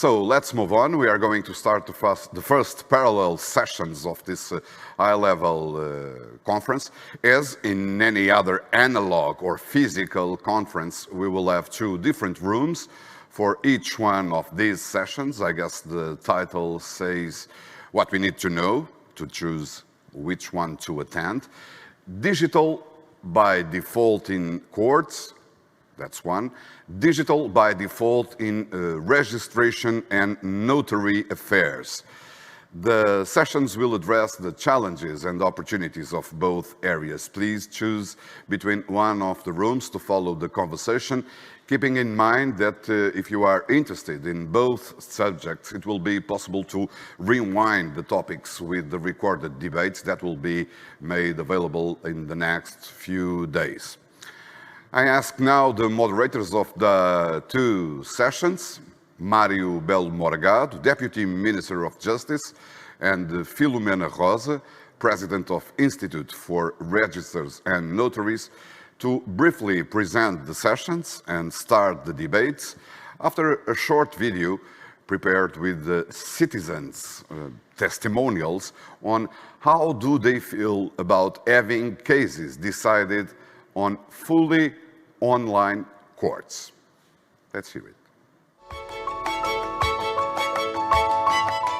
So let's move on. We are going to start the first parallel sessions of this high-level conference. As in any other analog or physical conference, we will have two different rooms for each one of these sessions. I guess the title says what we need to know to choose which one to attend. Digital by default in courts, that's one. Digital by default in registration and notary affairs. The sessions will address the challenges and opportunities of both areas. Please choose between one of the rooms to follow the conversation, keeping in mind that if you are interested in both subjects, it will be possible to rewind the topics with the recorded debates that will be made available in the next few days. I ask now the moderators of the two sessions, Mário Belo Morgado, Deputy Minister of Justice, and Filomena Rosa, President of Institute for Registers and Notaries, to briefly present the sessions and start the debates after a short video prepared with the citizens' testimonials on how do they feel about having cases decided on fully online courts. Let's hear it.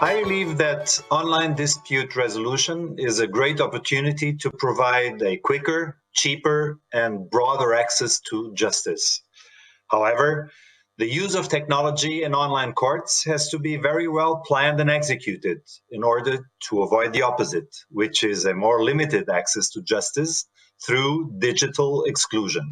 I believe that online dispute resolution is a great opportunity to provide a quicker, cheaper, and broader access to justice. However, the use of technology in online courts has to be very well planned and executed in order to avoid the opposite, which is a more limited access to justice through digital exclusion.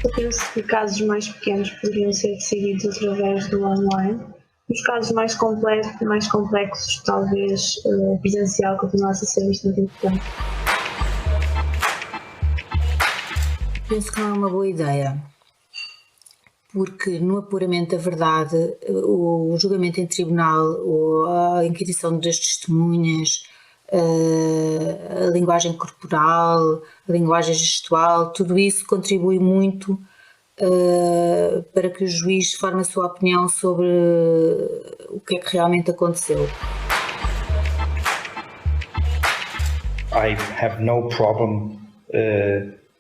Eu penso que casos mais pequenos poderiam ser decididos através do online. Os casos mais complexos, talvez presencial continuasse a ser bastante importante. Penso que não é uma boa ideia, porque no apuramento da verdade, o julgamento em tribunal, a inquisição das testemunhas, a linguagem corporal, a linguagem gestual, tudo isso contribui muito para que o juiz forme a sua opinião sobre o que é que realmente aconteceu. I have no problem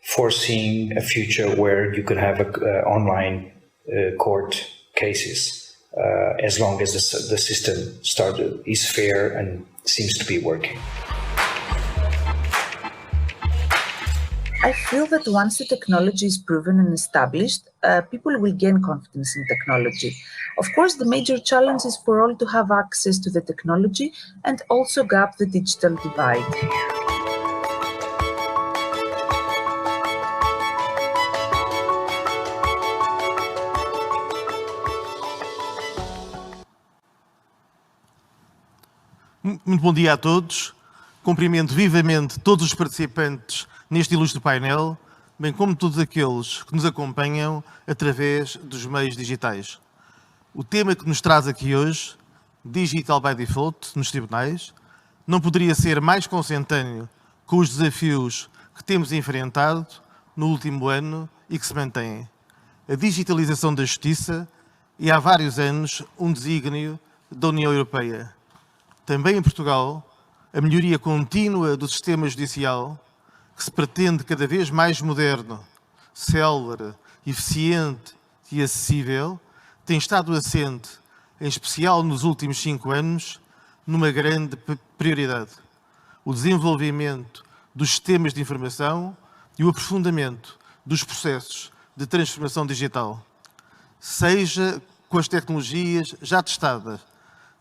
foreseeing a future where you could have online court cases as long as the system is fair and seems to be working. I feel that once the technology is proven and established, people will gain confidence in technology. Of course, the major challenge is for all to have access to the technology and also gap the digital divide. Muito bom dia a todos. Cumprimento vivamente todos os participantes neste ilustre painel, bem como todos aqueles que nos acompanham através dos meios digitais. O tema que nos traz aqui hoje, Digital by Default, nos tribunais, não poderia ser mais consentâneo com os desafios que temos enfrentado no último ano e que se mantêm. A digitalização da justiça é há vários anos um desígnio da União Europeia. Também em Portugal, a melhoria contínua do sistema judicial, que se pretende cada vez mais moderno, célere, eficiente e acessível, tem estado assente, em especial nos últimos 5 anos, numa grande prioridade: o desenvolvimento dos sistemas de informação e o aprofundamento dos processos de transformação digital, seja com as tecnologias já testadas,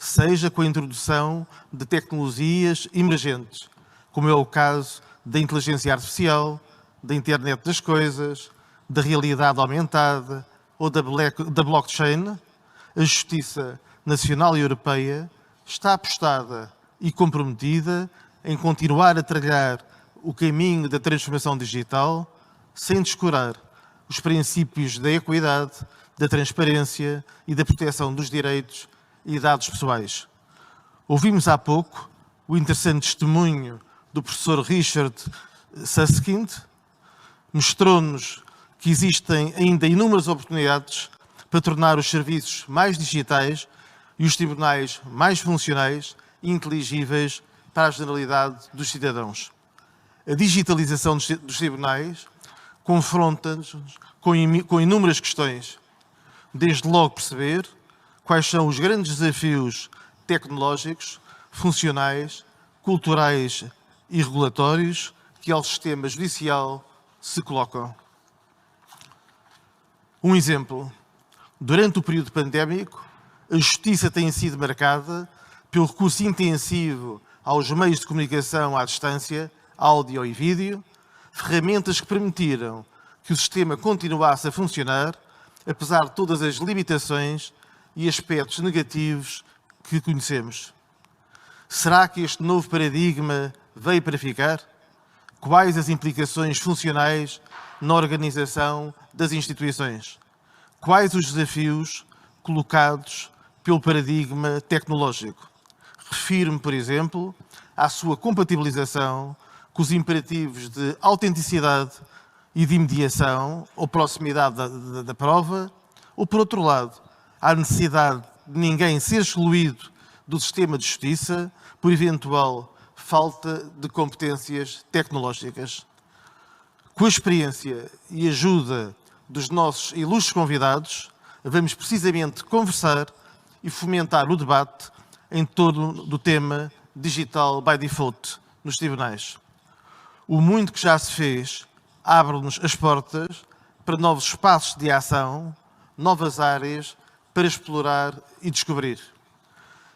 seja com a introdução de tecnologias emergentes, como é o caso da inteligência artificial, da internet das coisas, da realidade aumentada ou da blockchain. A justiça nacional e europeia está apostada e comprometida em continuar a trilhar o caminho da transformação digital, sem descurar os princípios da equidade, da transparência e da proteção dos direitos e dados pessoais. Ouvimos há pouco o interessante testemunho do professor Richard Susskind, mostrou-nos que existem ainda inúmeras oportunidades para tornar os serviços mais digitais e os tribunais mais funcionais e inteligíveis para a generalidade dos cidadãos. A digitalização dos tribunais confronta-nos com inúmeras questões, desde logo perceber quais são os grandes desafios tecnológicos, funcionais, culturais e regulatórios que ao sistema judicial se colocam. Um exemplo. Durante o período pandémico, a justiça tem sido marcada pelo recurso intensivo aos meios de comunicação à distância, áudio e vídeo, ferramentas que permitiram que o sistema continuasse a funcionar, apesar de todas as limitações e aspectos negativos que conhecemos. Será que este novo paradigma veio para ficar? Quais as implicações funcionais na organização das instituições? Quais os desafios colocados pelo paradigma tecnológico? Refiro-me, por exemplo, à sua compatibilização com os imperativos de autenticidade e de imediação ou proximidade da prova, ou, por outro lado, à necessidade de ninguém ser excluído do sistema de justiça por eventual falta de competências tecnológicas. Com a experiência e ajuda dos nossos ilustres convidados, vamos precisamente conversar e fomentar o debate em torno do tema Digital by Default nos tribunais. O muito que já se fez abre-nos as portas para novos espaços de ação, novas áreas para explorar e descobrir.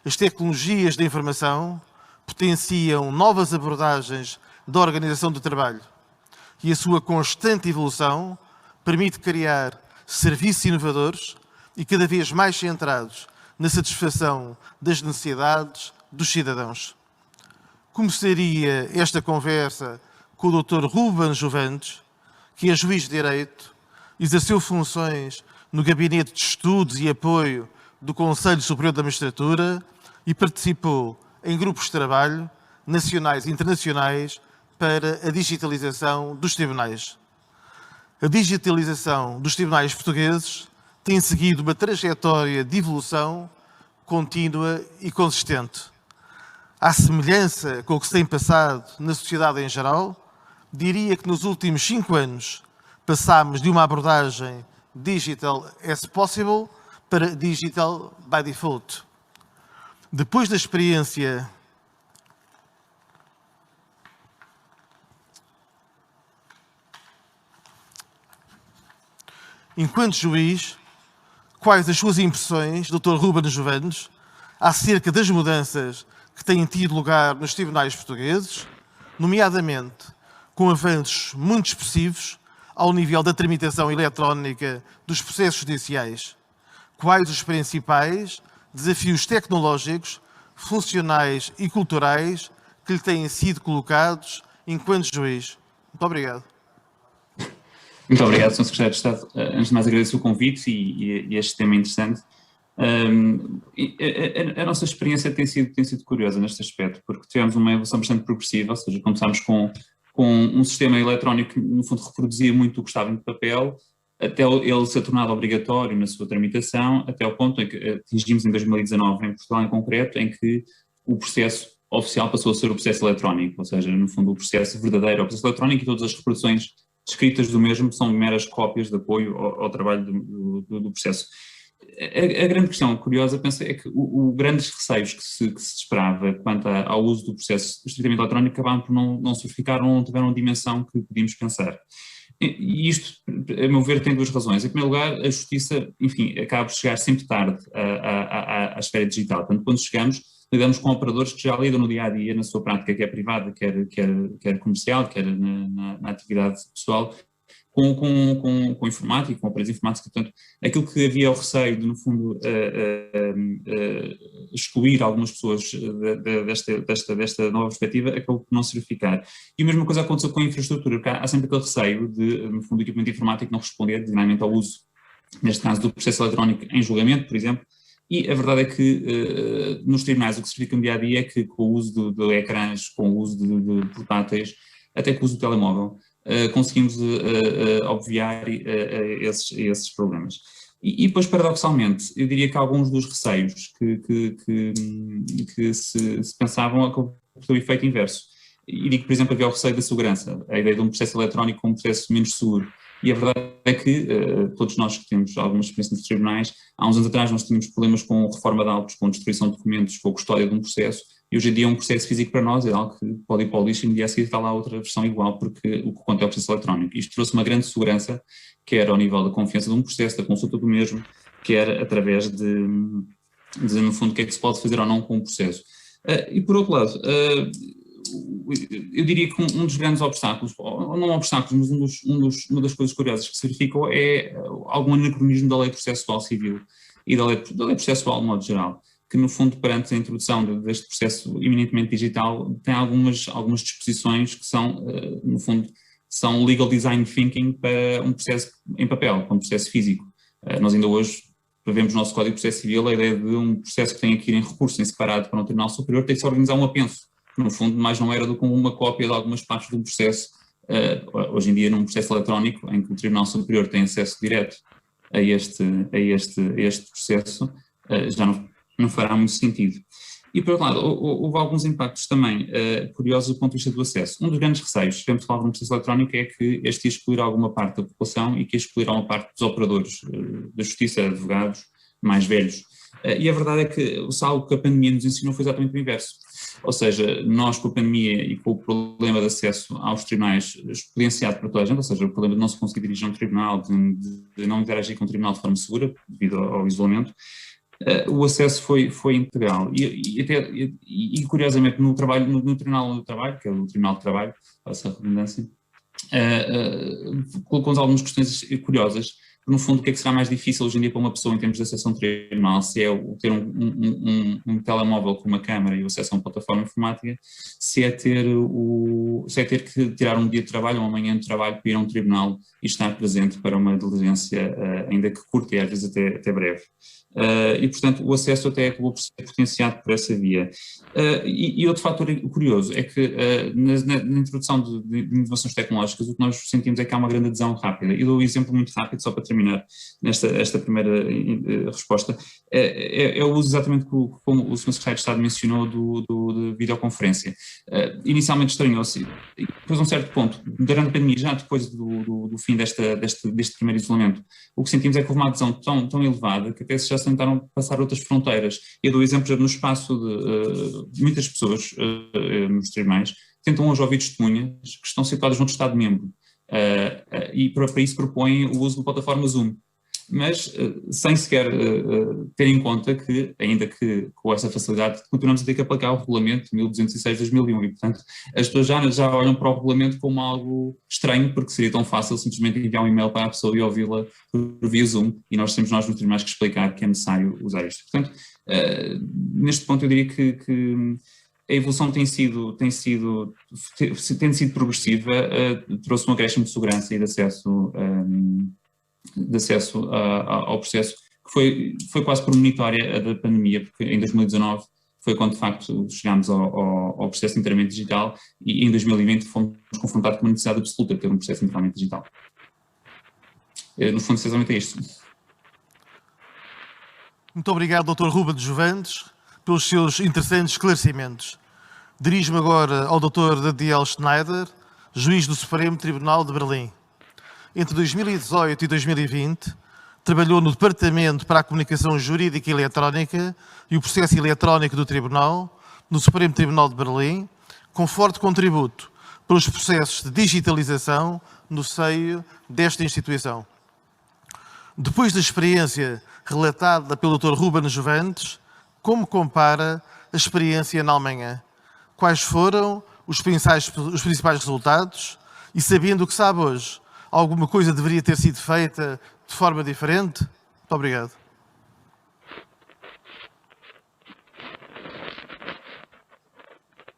As tecnologias da informação potenciam novas abordagens da organização do trabalho e a sua constante evolução permite criar serviços inovadores e cada vez mais centrados na satisfação das necessidades dos cidadãos. Começaria esta conversa com o Dr. Ruben Jovanes, que é juiz de Direito, exerceu funções no Gabinete de Estudos e Apoio do Conselho Superior da Magistratura e participou em grupos de trabalho nacionais e internacionais para a digitalização dos tribunais. A digitalização dos tribunais portugueses tem seguido uma trajetória de evolução contínua e consistente. À semelhança com o que se tem passado na sociedade em geral, diria que nos últimos 5 anos passámos de uma abordagem digital as possible para digital by default. Depois da experiência enquanto juiz, quais as suas impressões, Dr. Ruben Jovanes, acerca das mudanças que têm tido lugar nos tribunais portugueses, nomeadamente com avanços muito expressivos ao nível da tramitação eletrónica dos processos judiciais? Quais os principais desafios tecnológicos, funcionais e culturais que lhe têm sido colocados enquanto juiz? Muito obrigado. Muito obrigado, Sr. Secretário de Estado. Antes de mais, agradeço o convite e este tema interessante. A nossa experiência tem sido curiosa neste aspecto, porque tivemos uma evolução bastante progressiva, ou seja, começámos com um sistema eletrónico que, no fundo, reproduzia muito o que estava no papel, até ele ser tornado obrigatório na sua tramitação, até ao ponto em que atingimos em 2019, em Portugal em concreto, em que o processo oficial passou a ser o processo eletrónico, ou seja, no fundo, o processo verdadeiro é o processo eletrónico e todas as reproduções descritas do mesmo são meras cópias de apoio ao trabalho do processo. A grande questão curiosa, penso, é que o grandes receios que se esperava quanto ao uso do processo estritamente eletrónico acabaram por não se verificar ou não tiveram a dimensão que podíamos pensar. E isto, a meu ver, tem duas razões. Em primeiro lugar, a justiça, enfim, acaba por chegar sempre tarde à esfera digital. Portanto, quando chegamos, lidamos com operadores que já lidam no dia-a-dia, na sua prática, quer privada, quer comercial, quer na atividade pessoal, com informática, com aparelhos informáticos. Portanto, aquilo que havia o receio de, no fundo, excluir algumas pessoas desta nova perspectiva, acabou por não se verificar. E a mesma coisa aconteceu com a infraestrutura, porque há sempre aquele receio de, no fundo, o equipamento informático não responder designadamente ao uso, neste caso, do processo eletrónico em julgamento, por exemplo. E a verdade é que nos tribunais o que se verifica no dia-a-dia é que com o uso de ecrãs, com o uso de portáteis, até com o uso do telemóvel, conseguimos obviar esses problemas. E depois, paradoxalmente, eu diria que alguns dos receios que se pensavam acabou por ter o efeito inverso. E digo, por exemplo, havia o receio da segurança, a ideia de um processo eletrónico como um processo menos seguro. E a verdade é que todos nós que temos alguma experiência nos tribunais, há uns anos atrás nós tínhamos problemas com reforma de autos, com destruição de documentos, com a custódia de um processo, e hoje em dia um processo físico para nós é algo que pode ir para o lixo e no dia a seguir está lá outra versão igual, porque o que conta é o processo eletrónico. Isto trouxe uma grande segurança, quer ao nível da confiança de um processo, da consulta do mesmo, quer através de no fundo, o que é que se pode fazer ou não com o processo. E por outro lado, eu diria que um dos grandes obstáculos, ou não obstáculos, mas uma das coisas curiosas que se verificou é algum anacronismo da lei processual civil e da lei processual de modo geral, que no fundo, perante a introdução deste processo eminentemente digital, tem algumas disposições que são, no fundo, são legal design thinking para um processo em papel, para um processo físico. Nós ainda hoje prevemos no nosso Código de Processo Civil a ideia de um processo que tem que ir em recurso em separado para um Tribunal Superior, tem que se organizar um apenso. No fundo, mais não era do que uma cópia de algumas partes de um processo, hoje em dia num processo eletrónico, em que o Tribunal Superior tem acesso direto a este processo, já não fará muito sentido. E, por outro lado, houve alguns impactos também curiosos do ponto de vista do acesso. Um dos grandes receios, se vamos falar de um processo eletrónico, é que este ia excluir alguma parte da população e que ia excluir alguma parte dos operadores da justiça, advogados mais velhos. E a verdade é que algo que a pandemia nos ensinou foi exatamente o inverso. Ou seja, nós com a pandemia e com o problema de acesso aos tribunais exponenciado para toda a gente, ou seja, o problema de não se conseguir dirigir a um tribunal, de não interagir com o tribunal de forma segura, devido ao isolamento, o acesso foi integral. E curiosamente, no Tribunal do Trabalho, que é o Tribunal de Trabalho, essa redundância, colocou-nos algumas questões curiosas. No fundo, o que é que será mais difícil hoje em dia para uma pessoa em termos de acesso a um tribunal? Se é ter um telemóvel com uma câmara e o acesso a uma plataforma informática, se é ter que tirar um dia de trabalho ou uma manhã de trabalho para ir a um tribunal e estar presente para uma diligência, ainda que curta e às vezes até breve. E, portanto, o acesso até acabou por ser potenciado por essa via. E outro fator curioso é que na introdução de inovações tecnológicas, o que nós sentimos é que há uma grande adesão rápida. E dou um exemplo muito rápido, só para terminar esta primeira resposta. É o uso exatamente como o Sr. Secretário de Estado mencionou de videoconferência. Inicialmente estranhou-se, e depois a um certo ponto, durante a pandemia, já depois do fim deste primeiro isolamento, o que sentimos é que houve uma adesão tão elevada que até já se tentaram passar outras fronteiras. Eu dou exemplos no espaço de muitas pessoas nos tribunais tentam hoje ouvir testemunhas que estão situadas noutro Estado-membro e para isso propõem o uso da plataforma Zoom. Mas sem sequer ter em conta que, ainda que com essa facilidade, continuamos a ter que aplicar o regulamento 1206/2001 e, portanto, as pessoas já olham para o regulamento como algo estranho, porque seria tão fácil simplesmente enviar um e-mail para a pessoa e ouvi-la por via Zoom, e nós temos nos tribunais que explicar que é necessário usar isto. Portanto, neste ponto eu diria que a evolução tem sido progressiva, trouxe um acréscimo de segurança e de acesso ao processo, que foi quase premonitória da pandemia, porque em 2019 foi quando de facto chegámos ao processo inteiramente digital e em 2020 fomos confrontados com uma necessidade absoluta de ter um processo inteiramente digital. No fundo, essencialmente é isto. Muito obrigado, Dr. Ruben Jovanes, pelos seus interessantes esclarecimentos. Dirijo-me agora ao Dr. Daniel Schneider, juiz do Supremo Tribunal de Berlim. Entre 2018 e 2020, trabalhou no Departamento para a Comunicação Jurídica e Eletrónica e o Processo Eletrónico do Tribunal, no Supremo Tribunal de Berlim, com forte contributo para os processos de digitalização no seio desta instituição. Depois da experiência relatada pelo Dr. Ruben Jovanes, como compara a experiência na Alemanha? Quais foram os principais resultados? E sabendo o que sabe hoje, alguma coisa deveria ter sido feita de forma diferente? Muito obrigado.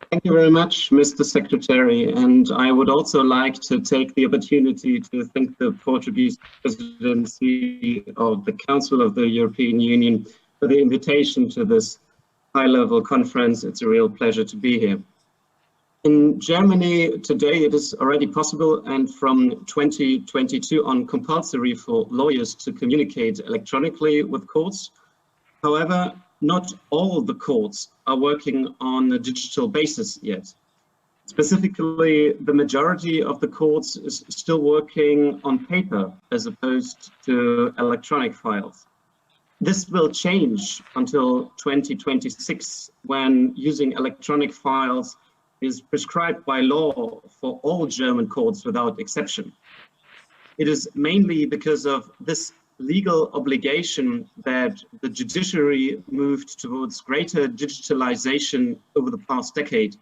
Thank you very much, Mr. Secretary. And I would also like to take the opportunity to thank the Portuguese presidency of the Council of the European Union for the invitation to this high-level conference. It's a real pleasure to be here. In Germany today, it is already possible, and from 2022 on, compulsory for lawyers to communicate electronically with courts. However, not all the courts are working on a digital basis yet. Specifically, the majority of the courts is still working on paper as opposed to electronic files. This will change until 2026, when using electronic files is prescribed by law for all German courts without exception. It is mainly because of this legal obligation that the judiciary moved towards greater digitalization over the past decade.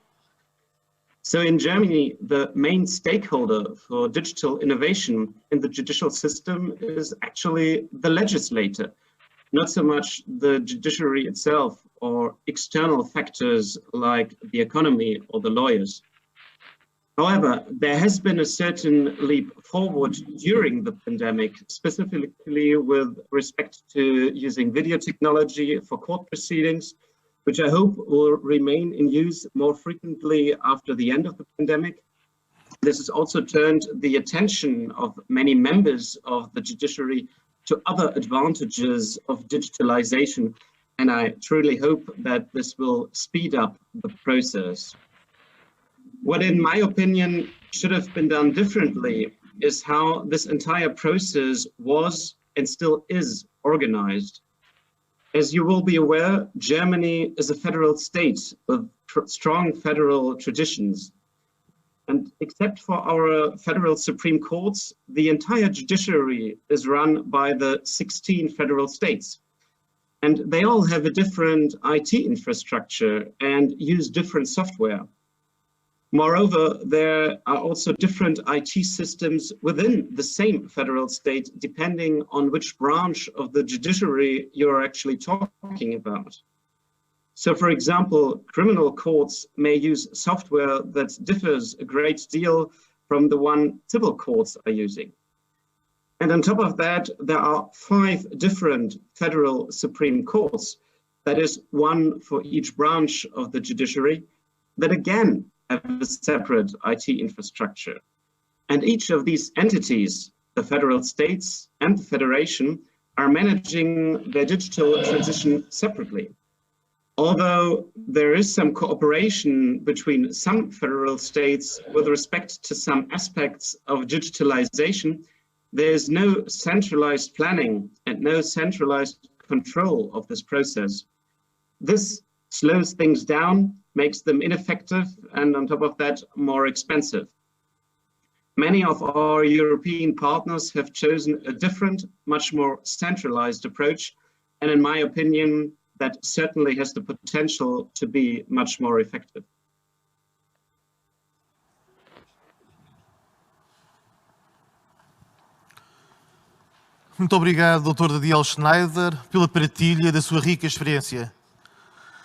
So in Germany, the main stakeholder for digital innovation in the judicial system is actually the legislator, not so much the judiciary itself or external factors like the economy or the lawyers. However, there has been a certain leap forward during the pandemic, specifically with respect to using video technology for court proceedings, which I hope will remain in use more frequently after the end of the pandemic. This has also turned the attention of many members of the judiciary to other advantages of digitalization, and I truly hope that this will speed up the process. What, in my opinion, should have been done differently is how this entire process was and still is organized. As you will be aware, Germany is a federal state with strong federal traditions. And except for our federal Supreme Courts, the entire judiciary is run by the 16 federal states. And they all have a different IT infrastructure and use different software. Moreover, there are also different IT systems within the same federal state, depending on which branch of the judiciary you're actually talking about. So, for example, criminal courts may use software that differs a great deal from the one civil courts are using. And on top of that, there are 5 different federal Supreme Courts, that is one for each branch of the judiciary, that again have a separate IT infrastructure. And each of these entities, the federal states and the federation, are managing their digital transition separately. Although there is some cooperation between some federal states with respect to some aspects of digitalization, there is no centralized planning and no centralized control of this process. This slows things down, makes them ineffective, and on top of that, more expensive. Many of our European partners have chosen a different, much more centralized approach, and in my opinion, that certainly has the potential to be much more effective. Muito obrigado, Dr. Dadiel Schneider, pela partilha da sua rica experiência.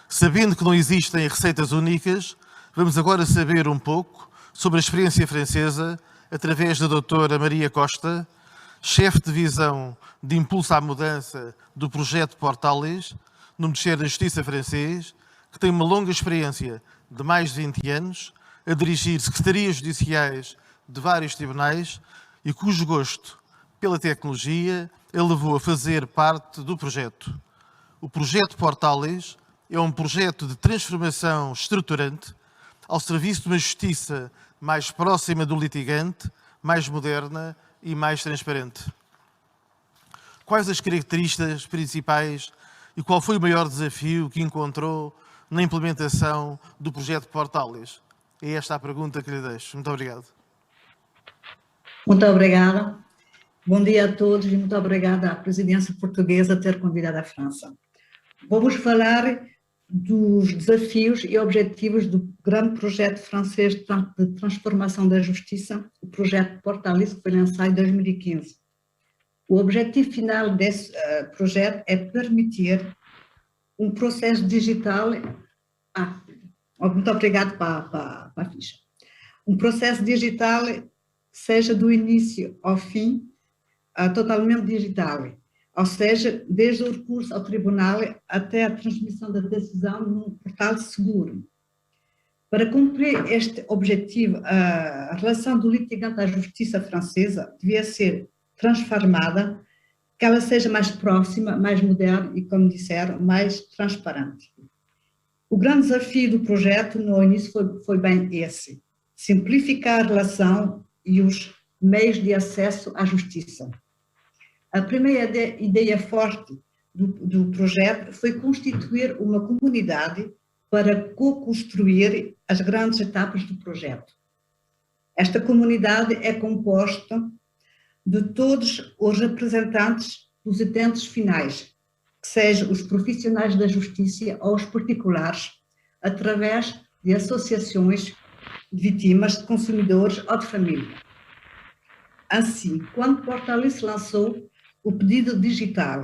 Sabendo que não existem receitas únicas, vamos agora saber um pouco sobre a experiência francesa através da doutora Maria Costa, chefe de divisão de impulso à mudança do projeto Portalis, no Ministério da Justiça francês, que tem uma longa experiência de mais de 20 anos a dirigir secretarias judiciais de vários tribunais e cujo gosto pela tecnologia a levou a fazer parte do projeto. O projeto Portalis é um projeto de transformação estruturante ao serviço de uma justiça mais próxima do litigante, mais moderna e mais transparente. Quais as características principais e qual foi o maior desafio que encontrou na implementação do projeto Portalis? É esta a pergunta que lhe deixo. Muito obrigado. Muito obrigada. Bom dia a todos e muito obrigada à presidência portuguesa por ter convidado a França. Vou-vos falar dos desafios e objetivos do grande projeto francês de transformação da justiça, o projeto Portalis, que foi lançado em 2015. O objetivo final desse projeto é permitir um processo digital... muito obrigado para a ficha. Um processo digital que seja do início ao fim, totalmente digital. Ou seja, desde o recurso ao tribunal até a transmissão da decisão num portal seguro. Para cumprir este objetivo, a relação do litigante à justiça francesa devia ser transformada, que ela seja mais próxima, mais moderna e, como disseram, mais transparente. O grande desafio do projeto no início foi bem esse: simplificar a relação e os meios de acesso à justiça. A primeira ideia forte do projeto foi constituir uma comunidade para co-construir as grandes etapas do projeto. Esta comunidade é composta de todos os representantes dos utentes finais, que sejam os profissionais da justiça ou os particulares, através de associações de vítimas, de consumidores ou de família. Assim, quando Portalis lançou o pedido digital,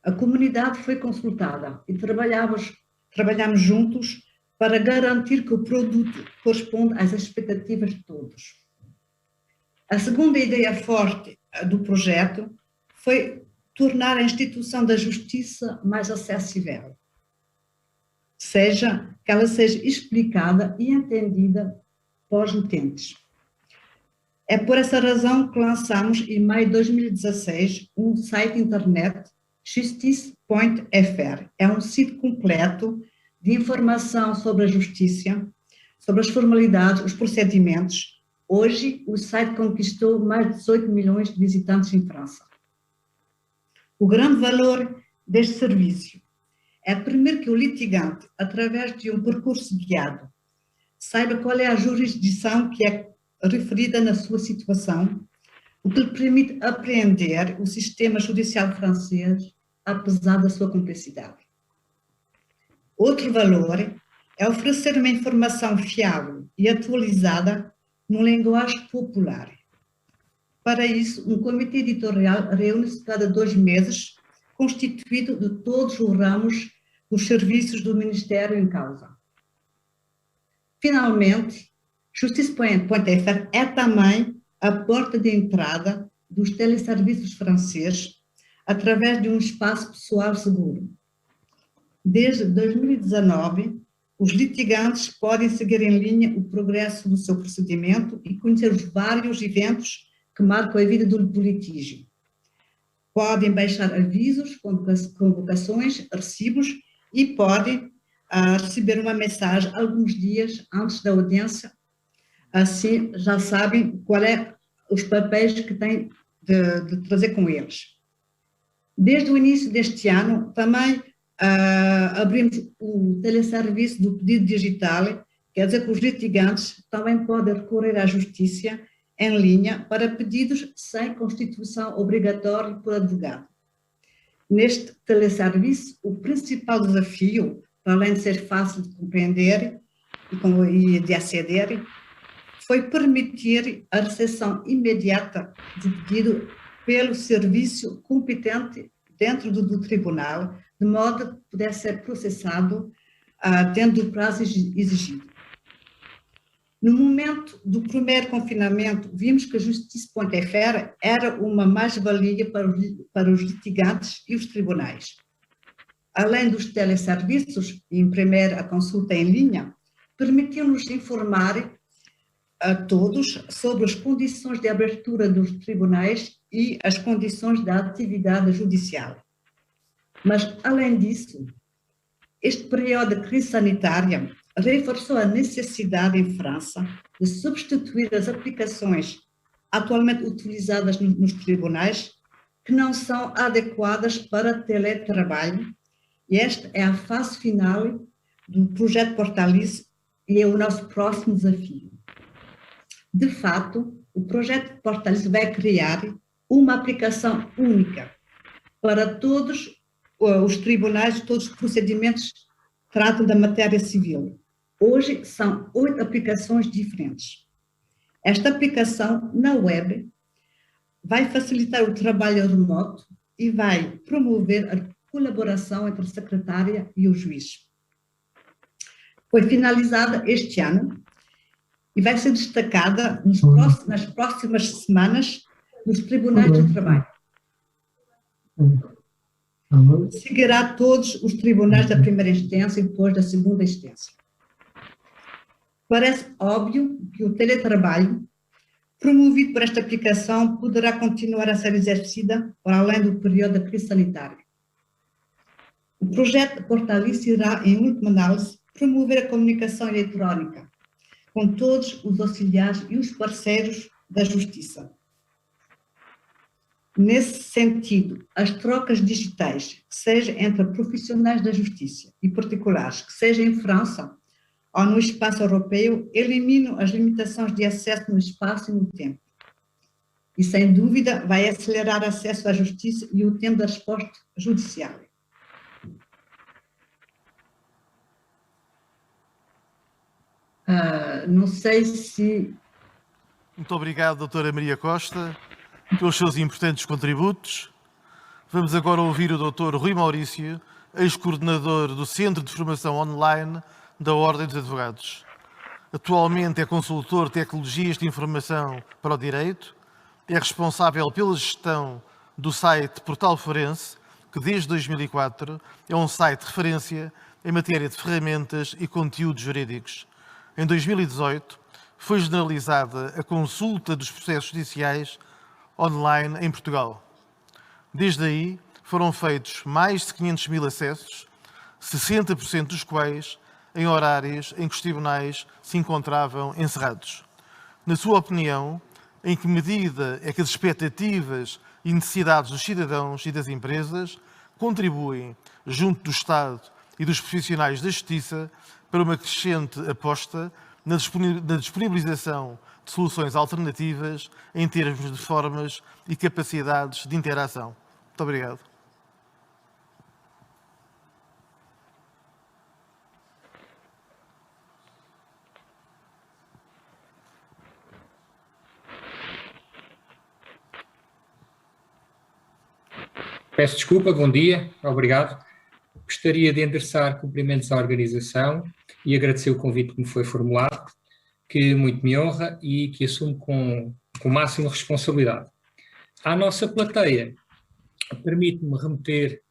a comunidade foi consultada e trabalhamos juntos para garantir que o produto corresponde às expectativas de todos. A segunda ideia forte do projeto foi tornar a instituição da justiça mais acessível, que ela seja explicada e entendida pelos utentes. É por essa razão que lançamos, em maio de 2016, um site internet, justice.fr. É um site completo de informação sobre a justiça, sobre as formalidades, os procedimentos. Hoje, o site conquistou mais de 18 milhões de visitantes em França. O grande valor deste serviço é permitir que o litigante, através de um percurso guiado, saiba qual é a jurisdição que é referida na sua situação, o que lhe permite apreender o sistema judicial francês, apesar da sua complexidade. Outro valor é oferecer uma informação fiável e atualizada numa linguagem popular. Para isso, um comitê editorial reúne-se cada 2 meses, constituído de todos os ramos dos serviços do Ministério em causa. Finalmente, Justice.fr é também a porta de entrada dos teleserviços franceses através de um espaço pessoal seguro. Desde 2019, os litigantes podem seguir em linha o progresso do seu procedimento e conhecer os vários eventos que marcam a vida do litígio. Podem baixar avisos, convocações, recibos e podem receber uma mensagem alguns dias antes da audiência. Assim, já sabem qual é os papéis que têm de trazer com eles. Desde o início deste ano, também abrimos o teleserviço do pedido digital, quer dizer que os litigantes também podem recorrer à justiça em linha para pedidos sem constituição obrigatória por advogado. Neste teleserviço, o principal desafio, para além de ser fácil de compreender e de aceder, foi permitir a recepção imediata de pedido pelo serviço competente dentro do tribunal, de modo que pudesse ser processado dentro do prazo exigido. No momento do primeiro confinamento, vimos que a Justice.fr era uma mais-valia para os litigantes e os tribunais. Além dos teleserviços, e em primeiro a consulta em linha, permitiu-nos informar a todos sobre as condições de abertura dos tribunais e as condições da atividade judicial. Mas, além disso, este período de crise sanitária reforçou a necessidade em França de substituir as aplicações atualmente utilizadas nos tribunais, que não são adequadas para teletrabalho, e esta é a fase final do projeto Portalis e é o nosso próximo desafio. De fato, o projeto Portalis vai criar uma aplicação única para todos os tribunais, todos os procedimentos que tratam da matéria civil. Hoje são 8 aplicações diferentes. Esta aplicação na web vai facilitar o trabalho remoto e vai promover a colaboração entre a secretária e o juiz. Foi finalizada este ano e vai ser destacada nas próximas semanas nos tribunais de trabalho. Seguirá todos os tribunais da primeira instância e depois da segunda instância. Parece óbvio que o teletrabalho, promovido por esta aplicação, poderá continuar a ser exercida para além do período da crise sanitária. O projeto Portalis irá, em última análise, promover a comunicação eletrónica com todos os auxiliares e os parceiros da Justiça. Nesse sentido, as trocas digitais, seja entre profissionais da Justiça e particulares, que seja em França ou no espaço europeu, eliminam as limitações de acesso no espaço e no tempo. E, sem dúvida, vai acelerar o acesso à Justiça e o tempo da resposta judicial. Não sei se... Muito obrigado, doutora Maria Costa, pelos seus importantes contributos. Vamos agora ouvir o doutor Rui Maurício, ex-coordenador do Centro de Formação Online da Ordem dos Advogados. Atualmente é consultor de tecnologias de informação para o direito, é responsável pela gestão do site Portal Forense, que desde 2004 é um site de referência em matéria de ferramentas e conteúdos jurídicos. Em 2018, foi generalizada a consulta dos processos judiciais online em Portugal. Desde aí, foram feitos mais de 500.000 acessos, 60% dos quais em horários em que os tribunais se encontravam encerrados. Na sua opinião, em que medida é que as expectativas e necessidades dos cidadãos e das empresas contribuem, junto do Estado e dos profissionais da Justiça, para uma crescente aposta na disponibilização de soluções alternativas em termos de formas e capacidades de interação? Muito obrigado. Peço desculpa, bom dia, obrigado. Gostaria de endereçar cumprimentos à organização e agradecer o convite que me foi formulado, que muito me honra e que assumo com máxima responsabilidade. À nossa plateia, permite-me remeter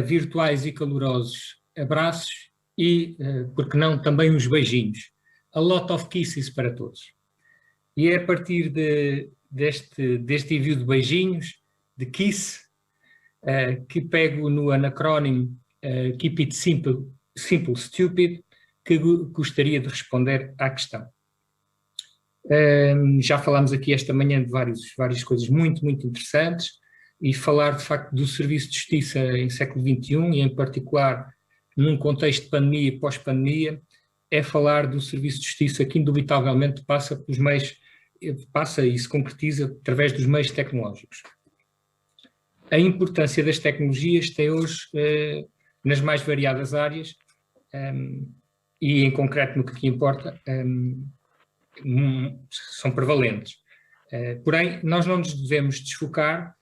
virtuais e calorosos abraços e, por que não, também uns beijinhos. A lot of kisses para todos. E é a partir deste envio de beijinhos, de kiss, que pego no anacrónimo Keep It Simple, Stupid, que gostaria de responder à questão. Já falámos aqui esta manhã de várias coisas muito interessantes e falar de facto do serviço de justiça em século XXI e em particular num contexto de pandemia e pós-pandemia é falar do serviço de justiça que indubitavelmente passa e se concretiza através dos meios tecnológicos. A importância das tecnologias tem hoje, nas mais variadas áreas, e em concreto no que aqui importa, são prevalentes. Porém, nós não nos devemos desfocar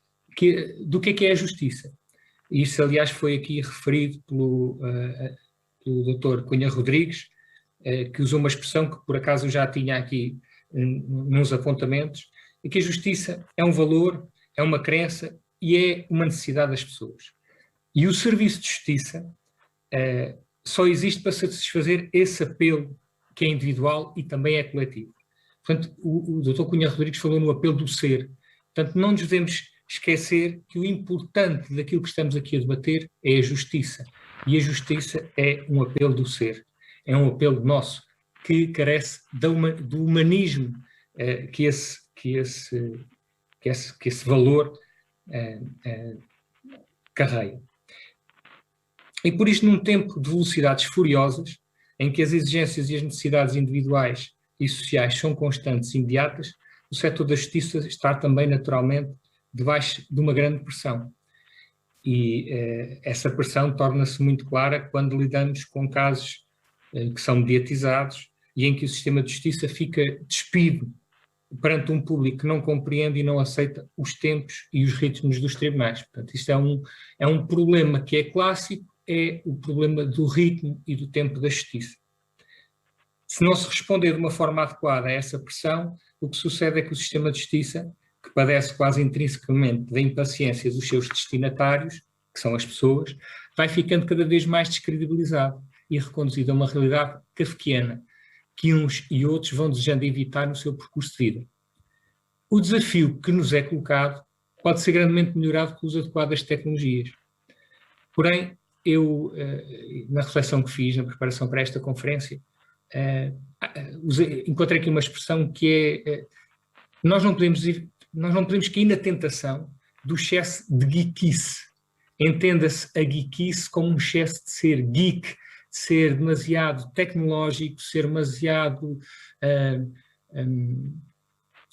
do que é a justiça. Isso, aliás, foi aqui referido pelo Dr. Cunha Rodrigues, que usou uma expressão que por acaso eu já tinha aqui nos apontamentos, e que a justiça é um valor, é uma crença e é uma necessidade das pessoas. E o serviço de justiça só existe para satisfazer esse apelo que é individual e também é coletivo. Portanto, o Dr. Cunha Rodrigues falou no apelo do ser. Portanto, não nos devemos esquecer que o importante daquilo que estamos aqui a debater é a justiça. E a justiça é um apelo do ser. É um apelo nosso que carece do humanismo que esse valor carrega. E por isto, num tempo de velocidades furiosas, em que as exigências e as necessidades individuais e sociais são constantes e imediatas, o setor da justiça está também naturalmente debaixo de uma grande pressão. E essa pressão torna-se muito clara quando lidamos com casos que são mediatizados e em que o sistema de justiça fica despido perante um público que não compreende e não aceita os tempos e os ritmos dos tribunais. Portanto, isto é um problema que é clássico, é o problema do ritmo e do tempo da justiça. Se não se responder de uma forma adequada a essa pressão, o que sucede é que o sistema de justiça, que padece quase intrinsecamente da impaciência dos seus destinatários, que são as pessoas, vai ficando cada vez mais descredibilizado e reconduzido a uma realidade kafkiana, que uns e outros vão desejando evitar no seu percurso de vida. O desafio que nos é colocado pode ser grandemente melhorado com o uso adequado das tecnologias. Porém, eu, na reflexão que fiz, na preparação para esta conferência, encontrei aqui uma expressão que é nós não podemos cair na tentação do excesso de geekice. Entenda-se a geekice como um excesso de ser geek, de ser demasiado tecnológico, ser demasiado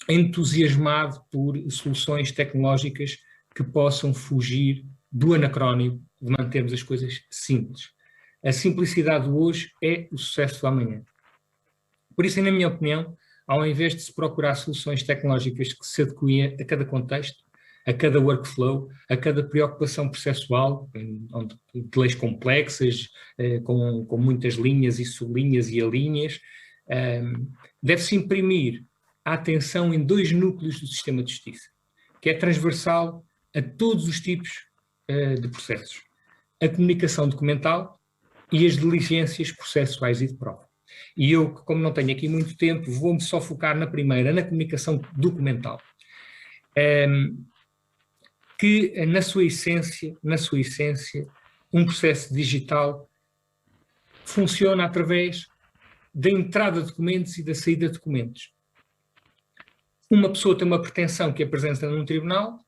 entusiasmado por soluções tecnológicas que possam fugir do anacrónimo de mantermos as coisas simples. A simplicidade de hoje é o sucesso do amanhã. Por isso, na minha opinião, ao invés de se procurar soluções tecnológicas que se adequem a cada contexto, a cada workflow, a cada preocupação processual, de leis complexas, com muitas linhas e sublinhas e alíneas, deve-se imprimir a atenção em 2 núcleos do sistema de justiça, que é transversal a todos os tipos de processos: a comunicação documental e as diligências processuais e de prova. E eu, como não tenho aqui muito tempo, vou-me só focar na primeira, na comunicação documental, que na sua essência, um processo digital funciona através da entrada de documentos e da saída de documentos. Uma pessoa tem uma pretensão que apresenta num tribunal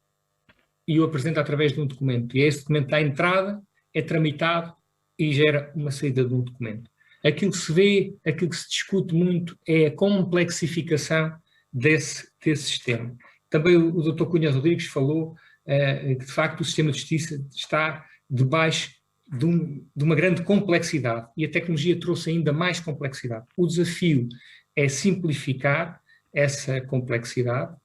e o apresenta através de um documento. E esse documento dá entrada, é tramitado e gera uma saída de um documento. Aquilo que se vê, aquilo que se discute muito é a complexificação desse sistema. Também o Dr. Cunha Rodrigues falou que, de facto, o sistema de justiça está debaixo de uma grande complexidade e a tecnologia trouxe ainda mais complexidade. O desafio é simplificar essa complexidade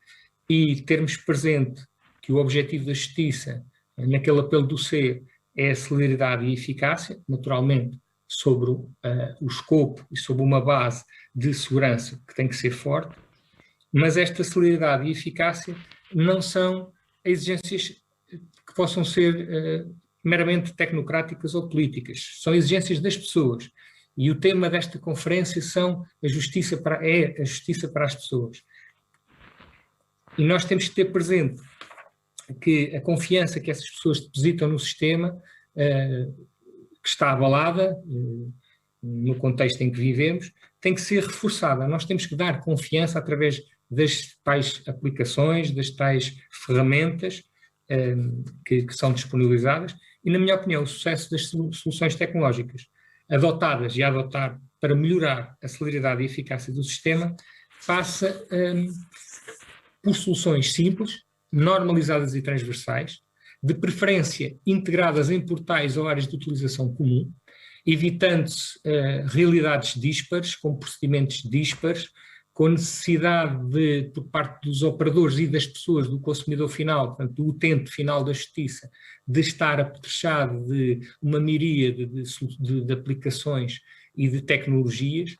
e termos presente que o objetivo da justiça, naquele apelo do ser, é a celeridade e eficácia, naturalmente sobre o escopo e sobre uma base de segurança que tem que ser forte, mas esta celeridade e eficácia não são exigências que possam ser meramente tecnocráticas ou políticas, são exigências das pessoas. E o tema desta conferência é a justiça para as pessoas. E nós temos que ter presente que a confiança que essas pessoas depositam no sistema, que está abalada no contexto em que vivemos, tem que ser reforçada. Nós temos que dar confiança através das tais aplicações, das tais ferramentas que são disponibilizadas e, na minha opinião, o sucesso das soluções tecnológicas adotadas e a adotar para melhorar a celeridade e eficácia do sistema passa por soluções simples, normalizadas e transversais, de preferência integradas em portais ou áreas de utilização comum, evitando-se realidades díspares, com procedimentos díspares, com necessidade de, por parte dos operadores e das pessoas, do consumidor final, portanto, do utente final da justiça, de estar apetrechado de uma miríade de aplicações e de tecnologias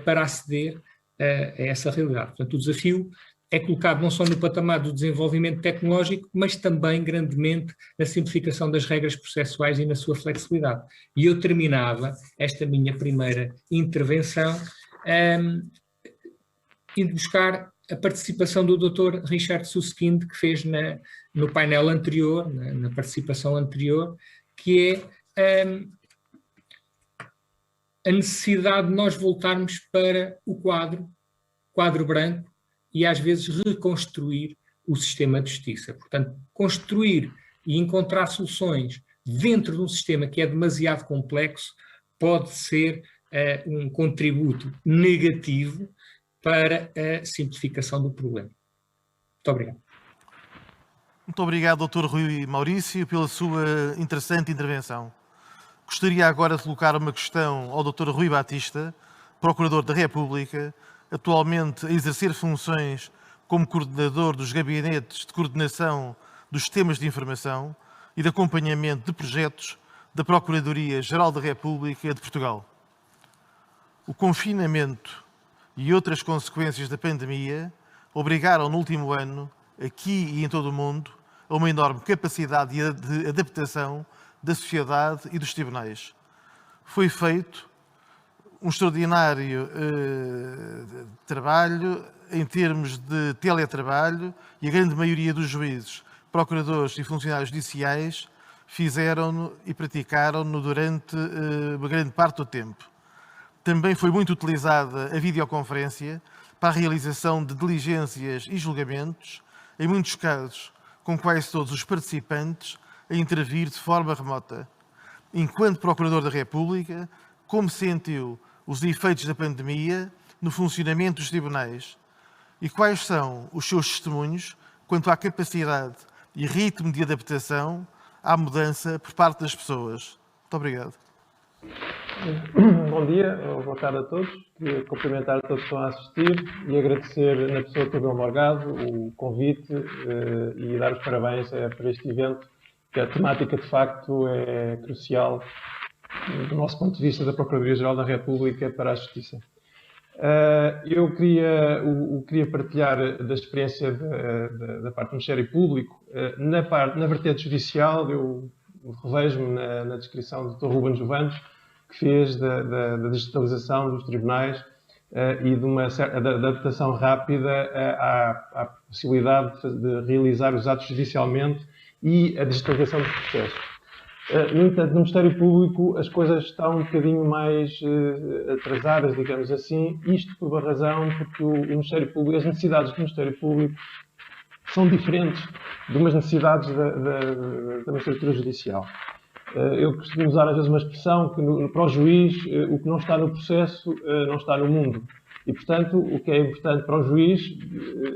para aceder a essa realidade. Portanto, o desafio é colocado não só no patamar do desenvolvimento tecnológico, mas também grandemente na simplificação das regras processuais e na sua flexibilidade. E eu terminava esta minha primeira intervenção indo buscar a participação do Dr. Richard Susskind, que fez no painel anterior, na participação anterior, que é a necessidade de nós voltarmos para o quadro branco, e às vezes reconstruir o sistema de justiça. Portanto, construir e encontrar soluções dentro de um sistema que é demasiado complexo pode ser um contributo negativo para a simplificação do problema. Muito obrigado. Muito obrigado, Dr. Rui Maurício, pela sua interessante intervenção. Gostaria agora de colocar uma questão ao Dr. Rui Batista, Procurador da República, atualmente a exercer funções como coordenador dos gabinetes de coordenação dos sistemas de informação e de acompanhamento de projetos da Procuradoria-Geral da República de Portugal. O confinamento e outras consequências da pandemia obrigaram no último ano, aqui e em todo o mundo, a uma enorme capacidade de adaptação da sociedade e dos tribunais. Foi feito um extraordinário trabalho em termos de teletrabalho e a grande maioria dos juízes, procuradores e funcionários judiciais fizeram-no e praticaram-no durante uma grande parte do tempo. Também foi muito utilizada a videoconferência para a realização de diligências e julgamentos, em muitos casos com quase todos os participantes a intervir de forma remota. Enquanto Procurador da República, como sentiu os efeitos da pandemia no funcionamento dos tribunais e quais são os seus testemunhos quanto à capacidade e ritmo de adaptação à mudança por parte das pessoas. Muito obrigado. Bom dia, ou boa tarde a todos. Queria cumprimentar a todos que estão a assistir e agradecer na pessoa do Abel Morgado o convite e dar os parabéns para este evento, que a temática de facto é crucial do nosso ponto de vista da Procuradoria-Geral da República para a Justiça. Eu queria partilhar da experiência da parte do Ministério Público. Na vertente judicial, eu revejo-me na descrição do Dr. Ruben Jovanes, que fez da digitalização dos tribunais e da adaptação rápida à possibilidade de realizar os atos judicialmente e a digitalização dos processos. No entanto, no Ministério Público as coisas estão um bocadinho mais atrasadas, digamos assim, isto por uma razão, porque o Ministério Público, as necessidades do Ministério Público são diferentes de umas necessidades da magistratura judicial. Eu costumo usar às vezes uma expressão que para o juiz o que não está no processo não está no mundo. E, portanto, o que é importante para o juiz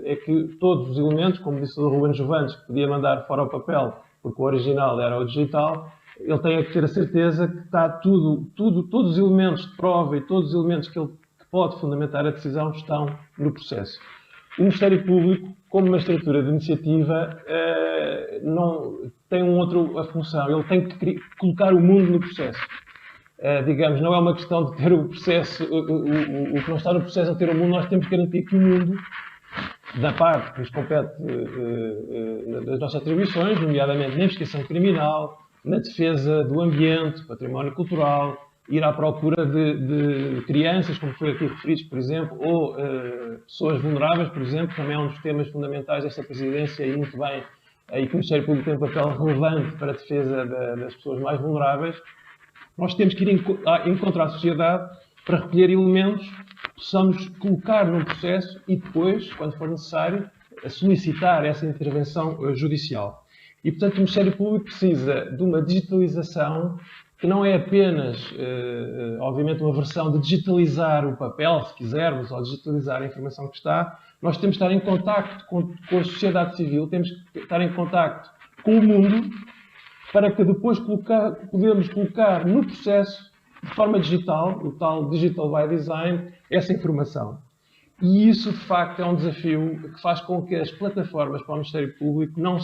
é que todos os elementos, como disse o Ruben Jovanes, que podia mandar fora o papel, porque o original era o digital, ele tem que ter a certeza que está todos os elementos de prova e todos os elementos que pode fundamentar a decisão estão no processo. O Ministério Público, como uma estrutura de iniciativa, não tem a função, ele tem que colocar o mundo no processo. Digamos, não é uma questão de ter o processo, o que não está no processo é ter o mundo, nós temos que garantir que o mundo, da parte que nos compete das nossas atribuições, nomeadamente na investigação criminal, na defesa do ambiente, património cultural, ir à procura de crianças, como foi aqui referido, por exemplo, ou pessoas vulneráveis, por exemplo, também é um dos temas fundamentais desta presidência e muito bem, aí que o Ministério Público tem um papel relevante para a defesa das pessoas mais vulneráveis. Nós temos que ir encontrar a sociedade para recolher elementos que possamos colocar num processo e depois, quando for necessário, solicitar essa intervenção judicial. E, portanto, o Ministério Público precisa de uma digitalização que não é apenas, obviamente, uma versão de digitalizar o papel, se quisermos, ou digitalizar a informação que está. Nós temos que estar em contacto com a sociedade civil, temos que estar em contacto com o mundo, para que depois podemos colocar no processo, de forma digital, o tal Digital by Design, essa informação. E isso, de facto, é um desafio que faz com que as plataformas para o Ministério Público não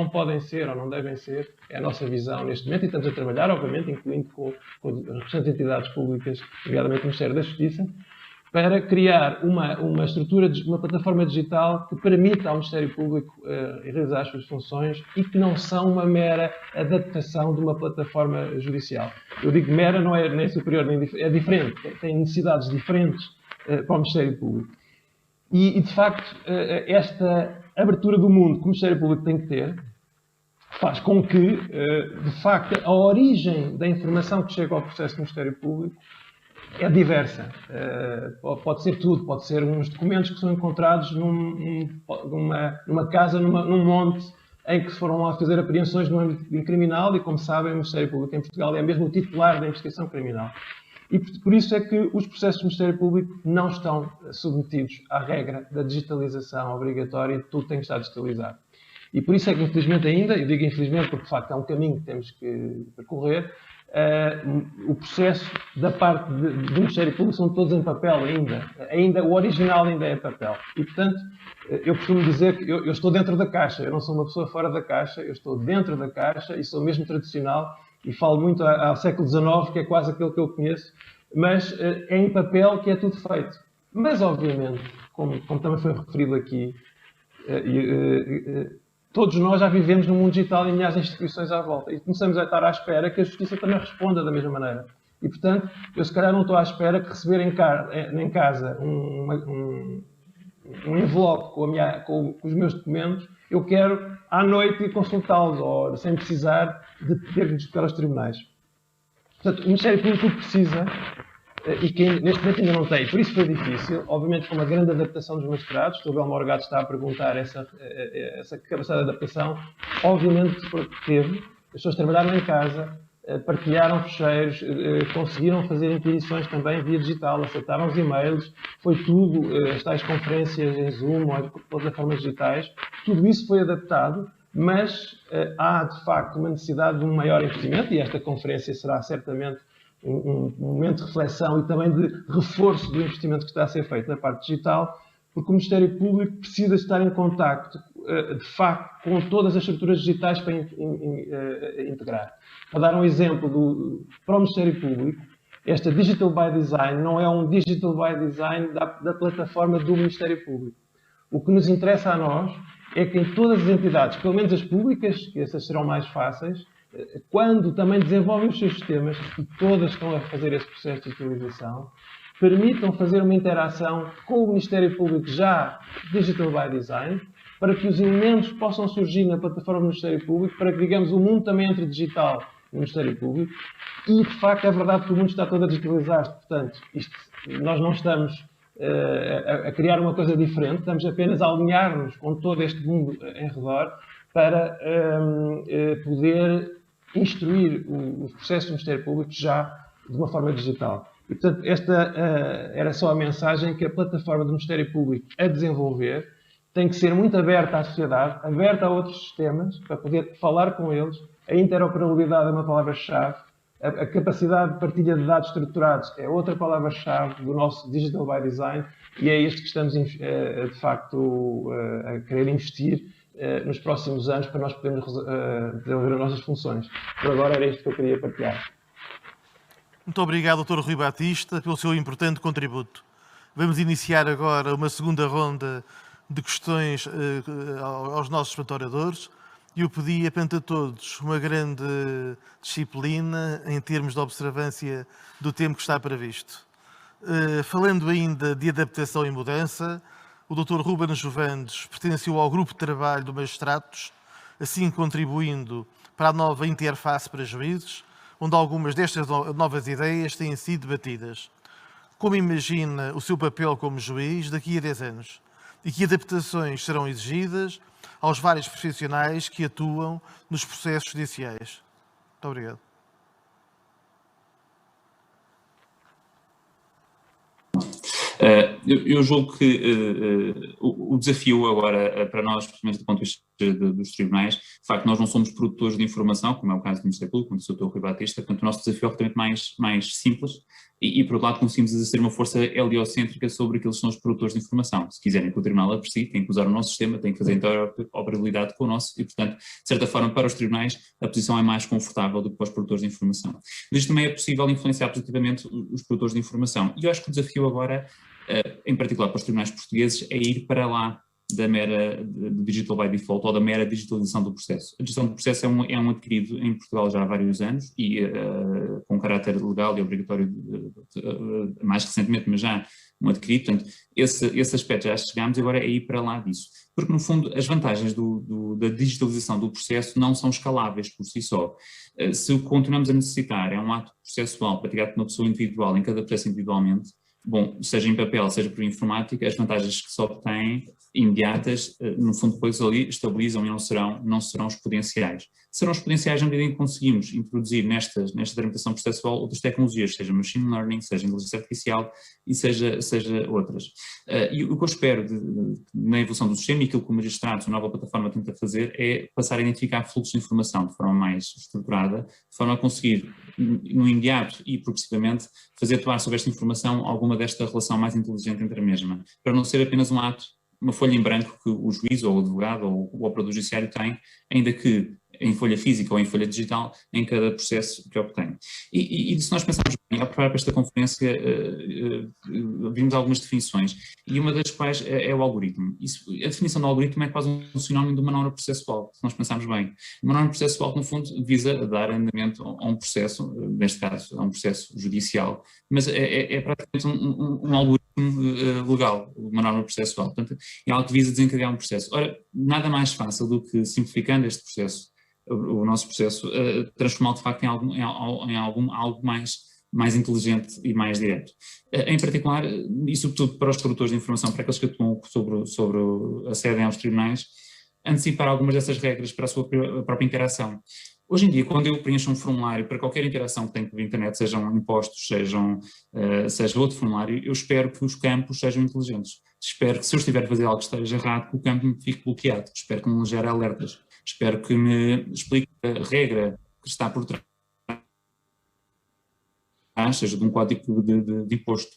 podem ser ou não devem ser, é a nossa visão neste momento, e estamos a trabalhar, obviamente, incluindo com as restantes entidades públicas, nomeadamente o Ministério da Justiça, para criar uma estrutura, uma plataforma digital que permita ao Ministério Público realizar as suas funções e que não são uma mera adaptação de uma plataforma judicial. Eu digo mera, não é nem superior, nem é diferente, tem necessidades diferentes para o Ministério Público. E, de facto, esta abertura do mundo que o Ministério Público tem que ter faz com que, de facto, a origem da informação que chega ao processo do Ministério Público é diversa. Pode ser tudo, pode ser uns documentos que são encontrados numa casa, num monte, em que se foram lá fazer apreensões no âmbito criminal, e, como sabem, o Ministério Público em Portugal é mesmo o titular da investigação criminal. E por isso é que os processos do Ministério Público não estão submetidos à regra da digitalização obrigatória, tudo tem que estar digitalizado. E por isso é que, infelizmente ainda, eu digo infelizmente porque de facto é um caminho que temos que percorrer, o processo da parte do Ministério Público são todos em papel ainda o original ainda é em papel. E, portanto, eu costumo dizer que eu estou dentro da caixa, eu não sou uma pessoa fora da caixa, eu estou dentro da caixa e sou mesmo tradicional. E falo muito ao século XIX, que é quase aquele que eu conheço, mas é em papel que é tudo feito. Mas, obviamente, como também foi referido aqui, todos nós já vivemos no mundo digital e milhares de instituições à volta. E começamos a estar à espera que a Justiça também responda da mesma maneira. E, portanto, eu se calhar não estou à espera que receber em casa um envelope com os meus documentos, eu quero à noite ir consultá-los, sem precisar de ter que discutir aos tribunais. Portanto, o Ministério Público precisa, e que neste momento ainda não tem, por isso foi difícil, obviamente com uma grande adaptação dos magistrados, o Abel Morgado está a perguntar essa capacidade de adaptação, obviamente teve, as pessoas trabalharam em casa, partilharam ficheiros, conseguiram fazer inquisições também via digital, aceitaram os e-mails, foi tudo, as tais conferências em Zoom ou plataformas digitais, tudo isso foi adaptado, mas há de facto uma necessidade de um maior investimento, e esta conferência será certamente um momento de reflexão e também de reforço do investimento que está a ser feito na parte digital, porque o Ministério Público precisa estar em contacto, de facto, com todas as estruturas digitais para integrar. Para dar um exemplo para o Ministério Público, esta Digital by Design não é um Digital by Design da plataforma do Ministério Público. O que nos interessa a nós é que em todas as entidades, pelo menos as públicas, que essas serão mais fáceis, quando também desenvolvem os seus sistemas, e todas estão a fazer esse processo de digitalização, permitam fazer uma interação com o Ministério Público já Digital by Design, para que os elementos possam surgir na plataforma do Ministério Público, para que, digamos, o mundo também entre digital no Ministério Público. E, de facto, é verdade que o mundo está todo a digitalizar-se. Portanto, nós não estamos a criar uma coisa diferente, estamos apenas a alinhar-nos com todo este mundo em redor para poder instruir os processos do Ministério Público já de uma forma digital. E, portanto, esta era só a mensagem que a plataforma do Ministério Público a desenvolver tem que ser muito aberta à sociedade, aberta a outros sistemas, para poder falar com eles. A interoperabilidade é uma palavra-chave, a capacidade de partilha de dados estruturados é outra palavra-chave do nosso Digital by Design, e é isto que estamos, de facto, a querer investir nos próximos anos para nós podermos desenvolver as nossas funções. Por agora era isto que eu queria partilhar. Muito obrigado, Dr. Rui Batista, pelo seu importante contributo. Vamos iniciar agora uma segunda ronda de questões aos nossos oradores. E eu pedi, perante a todos, uma grande disciplina em termos de observância do tempo que está previsto. Falando ainda de adaptação e mudança, o Dr. Ruben Jovanes pertenceu ao grupo de trabalho do Magistrados, assim contribuindo para a nova interface para juízes, onde algumas destas novas ideias têm sido debatidas. Como imagina o seu papel como juiz daqui a 10 anos? E que adaptações serão exigidas aos vários profissionais que atuam nos processos judiciais? Muito obrigado. Eu julgo que o desafio agora para nós, principalmente do ponto de vista dos tribunais, de facto nós não somos produtores de informação, como é o caso do Ministério Público, como disse o Dr. Rui Batista, portanto o nosso desafio é obviamente mais simples e por outro lado conseguimos exercer uma força heliocêntrica sobre aqueles que são os produtores de informação. Se quiserem que o tribunal aprecie, têm que usar o nosso sistema, têm que fazer interoperabilidade com o nosso e, portanto, de certa forma, para os tribunais a posição é mais confortável do que para os produtores de informação. Mas isto também é possível influenciar positivamente os produtores de informação. E eu acho que o desafio agora, em particular para os tribunais portugueses, é ir para lá da mera digital by default ou da mera digitalização do processo. A digitalização do processo é um adquirido em Portugal já há vários anos e com caráter legal e obrigatório mais recentemente, mas já um adquirido. Portanto, esse aspecto já chegámos e agora é ir para lá disso. Porque, no fundo, as vantagens da digitalização do processo não são escaláveis por si só. Se o que continuamos a necessitar é um ato processual praticado por uma pessoa individual em cada processo individualmente, bom, seja em papel, seja por informática, as vantagens que se obtêm imediatas, no fundo depois ali estabilizam e não serão exponenciais. Serão exponenciais na medida em que conseguimos introduzir nesta tramitação processual outras tecnologias, seja machine learning, seja inteligência artificial e seja outras. E o que eu espero na evolução do sistema e aquilo que o magistrado, a nova plataforma tenta fazer é passar a identificar fluxos de informação de forma mais estruturada, de forma a conseguir no imediato e progressivamente fazer atuar sobre esta informação alguma desta relação mais inteligente entre a mesma, para não ser apenas um ato, uma folha em branco que o juiz ou o advogado ou o operador judiciário tem, ainda que em folha física ou em folha digital, em cada processo que obtém. E se nós pensarmos bem, ao preparar para esta conferência, vimos algumas definições, e uma das quais é o algoritmo. A definição do algoritmo é quase um sinónimo de uma norma processual, se nós pensarmos bem. Uma norma processual, que no fundo, visa dar andamento a um processo, neste caso, a um processo judicial, mas é praticamente um algoritmo legal, uma norma processual. Portanto, é algo que visa desencadear um processo. Ora, nada mais fácil do que, simplificando este processo, o nosso processo, transformá-lo de facto em algo mais inteligente e mais direto. Em particular, e sobretudo para os produtores de informação, para aqueles que atuam sobre acedem aos tribunais, antecipar algumas dessas regras para a sua própria interação. Hoje em dia, quando eu preencho um formulário para qualquer interação que tenho com a internet, sejam impostos, seja outro formulário, eu espero que os campos sejam inteligentes. Espero que, se eu estiver a fazer algo que esteja errado, que o campo me fique bloqueado. Espero que me gere alertas. Espero que me explique a regra que está por trás, seja de um código de imposto,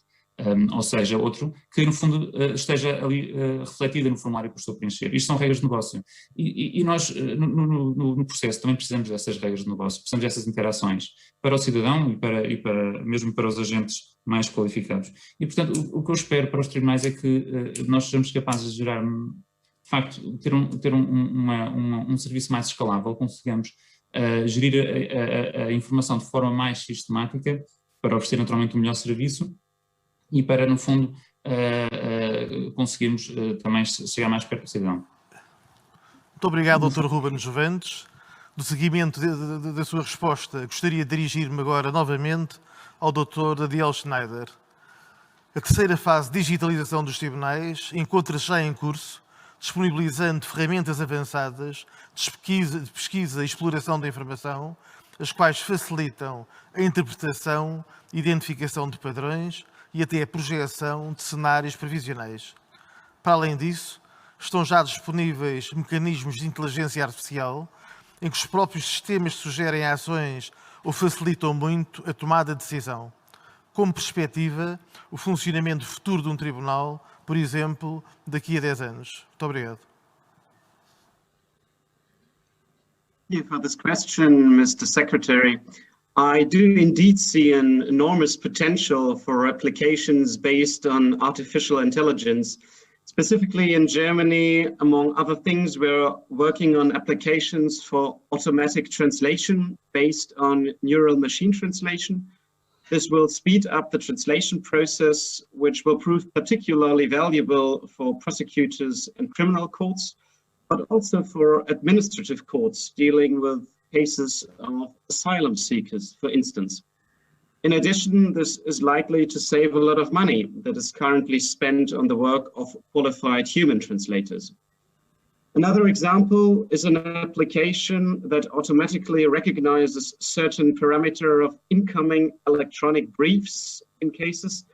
ou seja, outro, que no fundo esteja ali refletida no formulário que eu estou a preencher. Isto são regras de negócio. E nós, no processo, também precisamos dessas regras de negócio, precisamos dessas interações para o cidadão e mesmo para os agentes mais qualificados. E, portanto, o que eu espero para os tribunais é que nós sejamos capazes de gerar, de facto, ter um serviço mais escalável, consigamos gerir a informação de forma mais sistemática para oferecer naturalmente um melhor serviço e para, no fundo, conseguirmos também chegar mais perto do cidadão. Muito obrigado, Dr. Ruben Juventus. Do seguimento da sua resposta, gostaria de dirigir-me agora novamente ao Dr. Dadiel Schneider. A terceira fase de digitalização dos tribunais encontra-se já em curso, disponibilizando ferramentas avançadas de pesquisa e exploração da informação, as quais facilitam a interpretação, identificação de padrões e até a projeção de cenários previsionais. Para além disso, estão já disponíveis mecanismos de inteligência artificial em que os próprios sistemas sugerem ações ou facilitam muito a tomada de decisão. Como perspectiva, o funcionamento futuro de um tribunal, por exemplo, daqui a 10 anos. Muito obrigado. Thank you for this question, Mr. Secretary. I do indeed see an enormous potential for applications based on artificial intelligence. Specifically in Germany, among other things, we're working on applications for automatic translation based on neural machine translation. This will speed up the translation process, which will prove particularly valuable for prosecutors and criminal courts, but also for administrative courts dealing with cases of asylum seekers, for instance. In addition, this is likely to save a lot of money that is currently spent on the work of qualified human translators. Another example is an application that automatically recognizes certain parameter of incoming electronic briefs in cases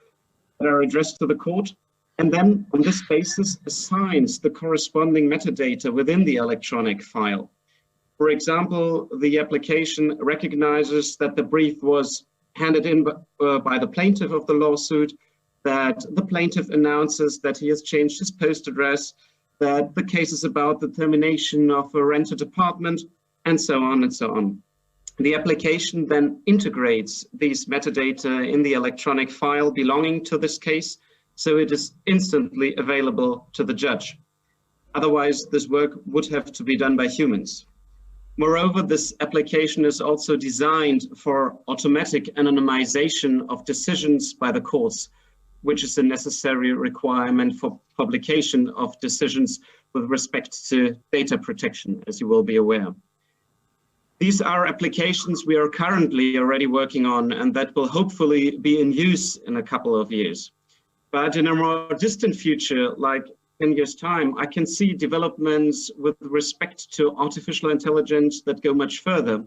that are addressed to the court, and then on this basis assigns the corresponding metadata within the electronic file. For example, the application recognizes that the brief was handed in by the plaintiff of the lawsuit, that the plaintiff announces that he has changed his post address, that the case is about the termination of a rented apartment, and so on and so on. The application then integrates these metadata in the electronic file belonging to this case, so it is instantly available to the judge. Otherwise, this work would have to be done by humans. Moreover, this application is also designed for automatic anonymization of decisions by the courts, which is a necessary requirement for publication of decisions with respect to data protection, as you will be aware. These are applications we are currently already working on and that will hopefully be in use in a couple of years. But in a more distant future, like 10 years' time, I can see developments with respect to artificial intelligence that go much further.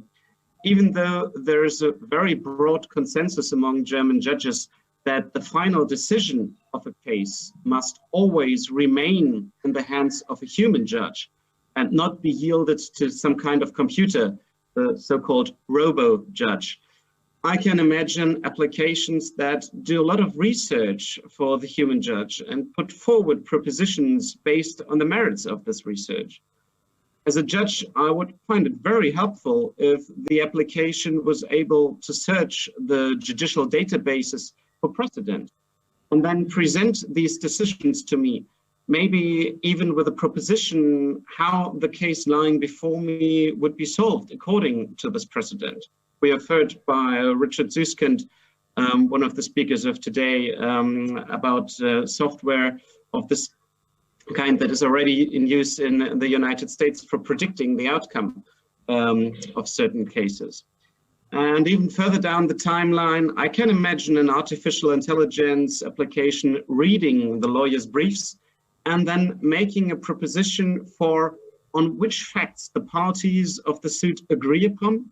Even though there is a very broad consensus among German judges that the final decision of a case must always remain in the hands of a human judge and not be yielded to some kind of computer, the so-called robo-judge. I can imagine applications that do a lot of research for the human judge and put forward propositions based on the merits of this research. As a judge, I would find it very helpful if the application was able to search the judicial databases for precedent and then present these decisions to me, maybe even with a proposition how the case lying before me would be solved according to this precedent. We have heard by Richard Susskind, one of the speakers of today, about software of this kind that is already in use in the United States for predicting the outcome of certain cases. And even further down the timeline, I can imagine an artificial intelligence application reading the lawyer's briefs and then making a proposition for on which facts the parties of the suit agree upon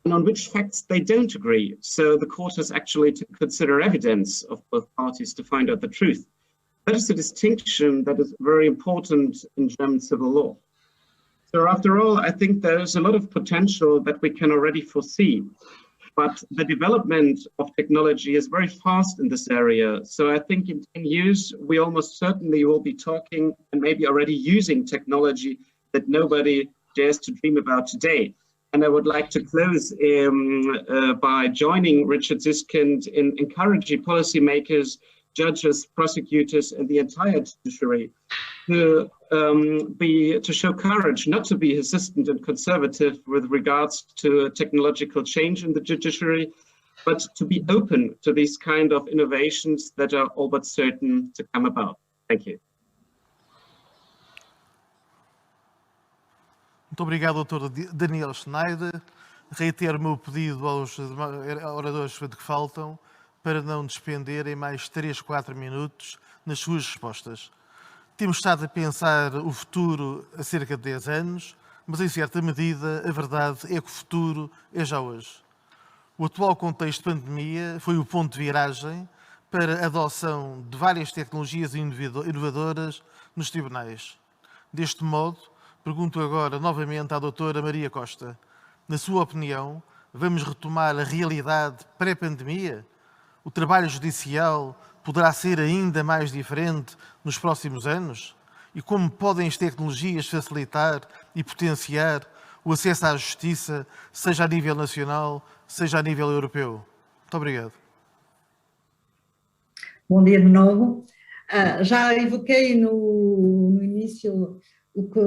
and on which facts they don't agree. So the court has actually to consider evidence of both parties to find out the truth. That is a distinction that is very important in German civil law. So after all, I think there is a lot of potential that we can already foresee, but the development of technology is very fast in this area. So I think in 10 years, we almost certainly will be talking and maybe already using technology that nobody dares to dream about today. And I would like to close by joining Richard Susskind in encouraging policymakers, judges, prosecutors, and the entire judiciary to show courage, not to be hesitant and conservative with regards to technological change in the judiciary, but to be open to these kind of innovations that are all but certain to come about. Thank you. Muito obrigado, Dr. Daniel Schneider. Reitero o meu pedido aos oradores que faltam para não despenderem mais 3, 4 minutos nas suas respostas. Temos estado a pensar o futuro há cerca de 10 anos, mas em certa medida a verdade é que o futuro é já hoje. O atual contexto de pandemia foi o ponto de viragem para a adoção de várias tecnologias inovadoras nos tribunais. Deste modo, pergunto agora novamente à doutora Maria Costa, na sua opinião, vamos retomar a realidade pré-pandemia? O trabalho judicial poderá ser ainda mais diferente nos próximos anos? E como podem as tecnologias facilitar e potenciar o acesso à justiça, seja a nível nacional, seja a nível europeu? Muito obrigado. Bom dia de novo. Já evoquei no início o que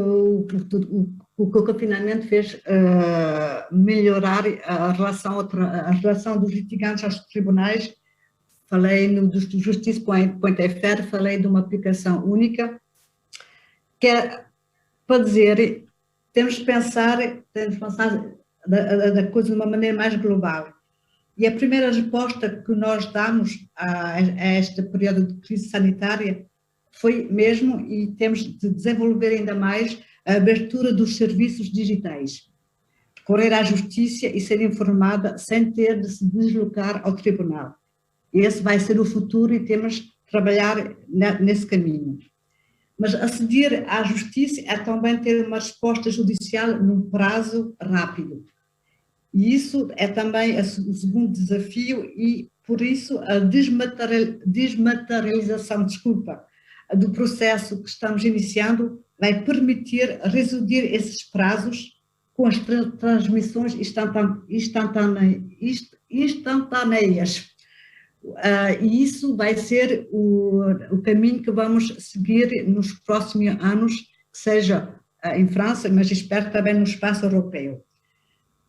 o confinamento fez melhorar a relação dos litigantes aos tribunais. Falei do Justice.fr, falei de uma aplicação única, que é para dizer, temos de pensar da coisa de uma maneira mais global. E a primeira resposta que nós damos a este período de crise sanitária foi mesmo, e temos de desenvolver ainda mais, a abertura dos serviços digitais. Correr à justiça e ser informada sem ter de se deslocar ao tribunal. Esse vai ser o futuro e temos de trabalhar nesse caminho. Mas aceder à justiça é também ter uma resposta judicial num prazo rápido. E isso é também o segundo desafio e, por isso, a desmaterialização, do processo que estamos iniciando vai permitir reduzir esses prazos com as transmissões instantâneas. E isso vai ser o caminho que vamos seguir nos próximos anos, seja em França, mas espero também no espaço europeu.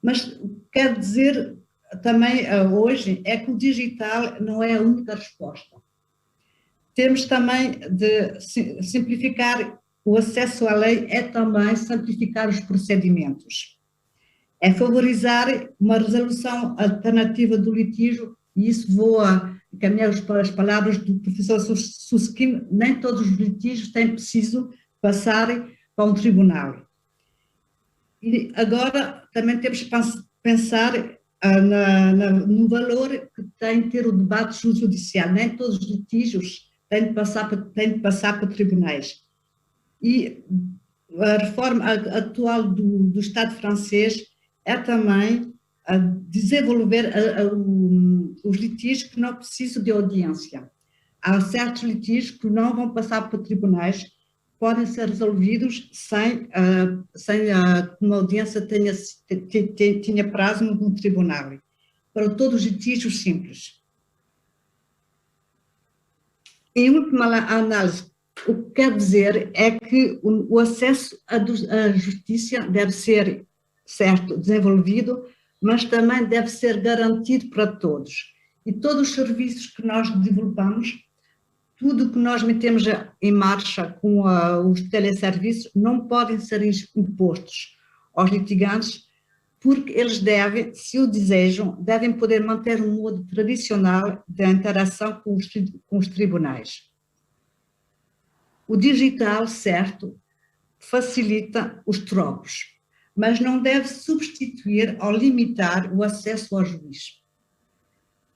Mas quero dizer também hoje é que o digital não é a única resposta. Temos também de simplificar o acesso à lei, é também simplificar os procedimentos. É favorizar uma resolução alternativa do litígio. E isso vou caminhar para as palavras do professor Susskind, nem todos os litígios têm preciso passar para um tribunal. E agora também temos que pensar no valor que tem ter o debate judicial. Nem todos os litígios têm de passar para tribunais. E a reforma atual do Estado francês é também a desenvolver os litígios que não precisam de audiência. Há certos litígios que não vão passar para tribunais podem ser resolvidos sem que uma audiência tenha prazo no tribunal, para todos os litígios simples. Em última análise, o que quer dizer é que o acesso à justiça deve ser, certo, desenvolvido, mas também deve ser garantido para todos. E todos os serviços que nós desenvolvamos, tudo que nós metemos em marcha com os teleserviços, não podem ser impostos aos litigantes, porque eles devem, se o desejam, devem poder manter um modo tradicional de interação com os tribunais. O digital, certo, facilita os trocos, mas não deve substituir ou limitar o acesso ao juiz.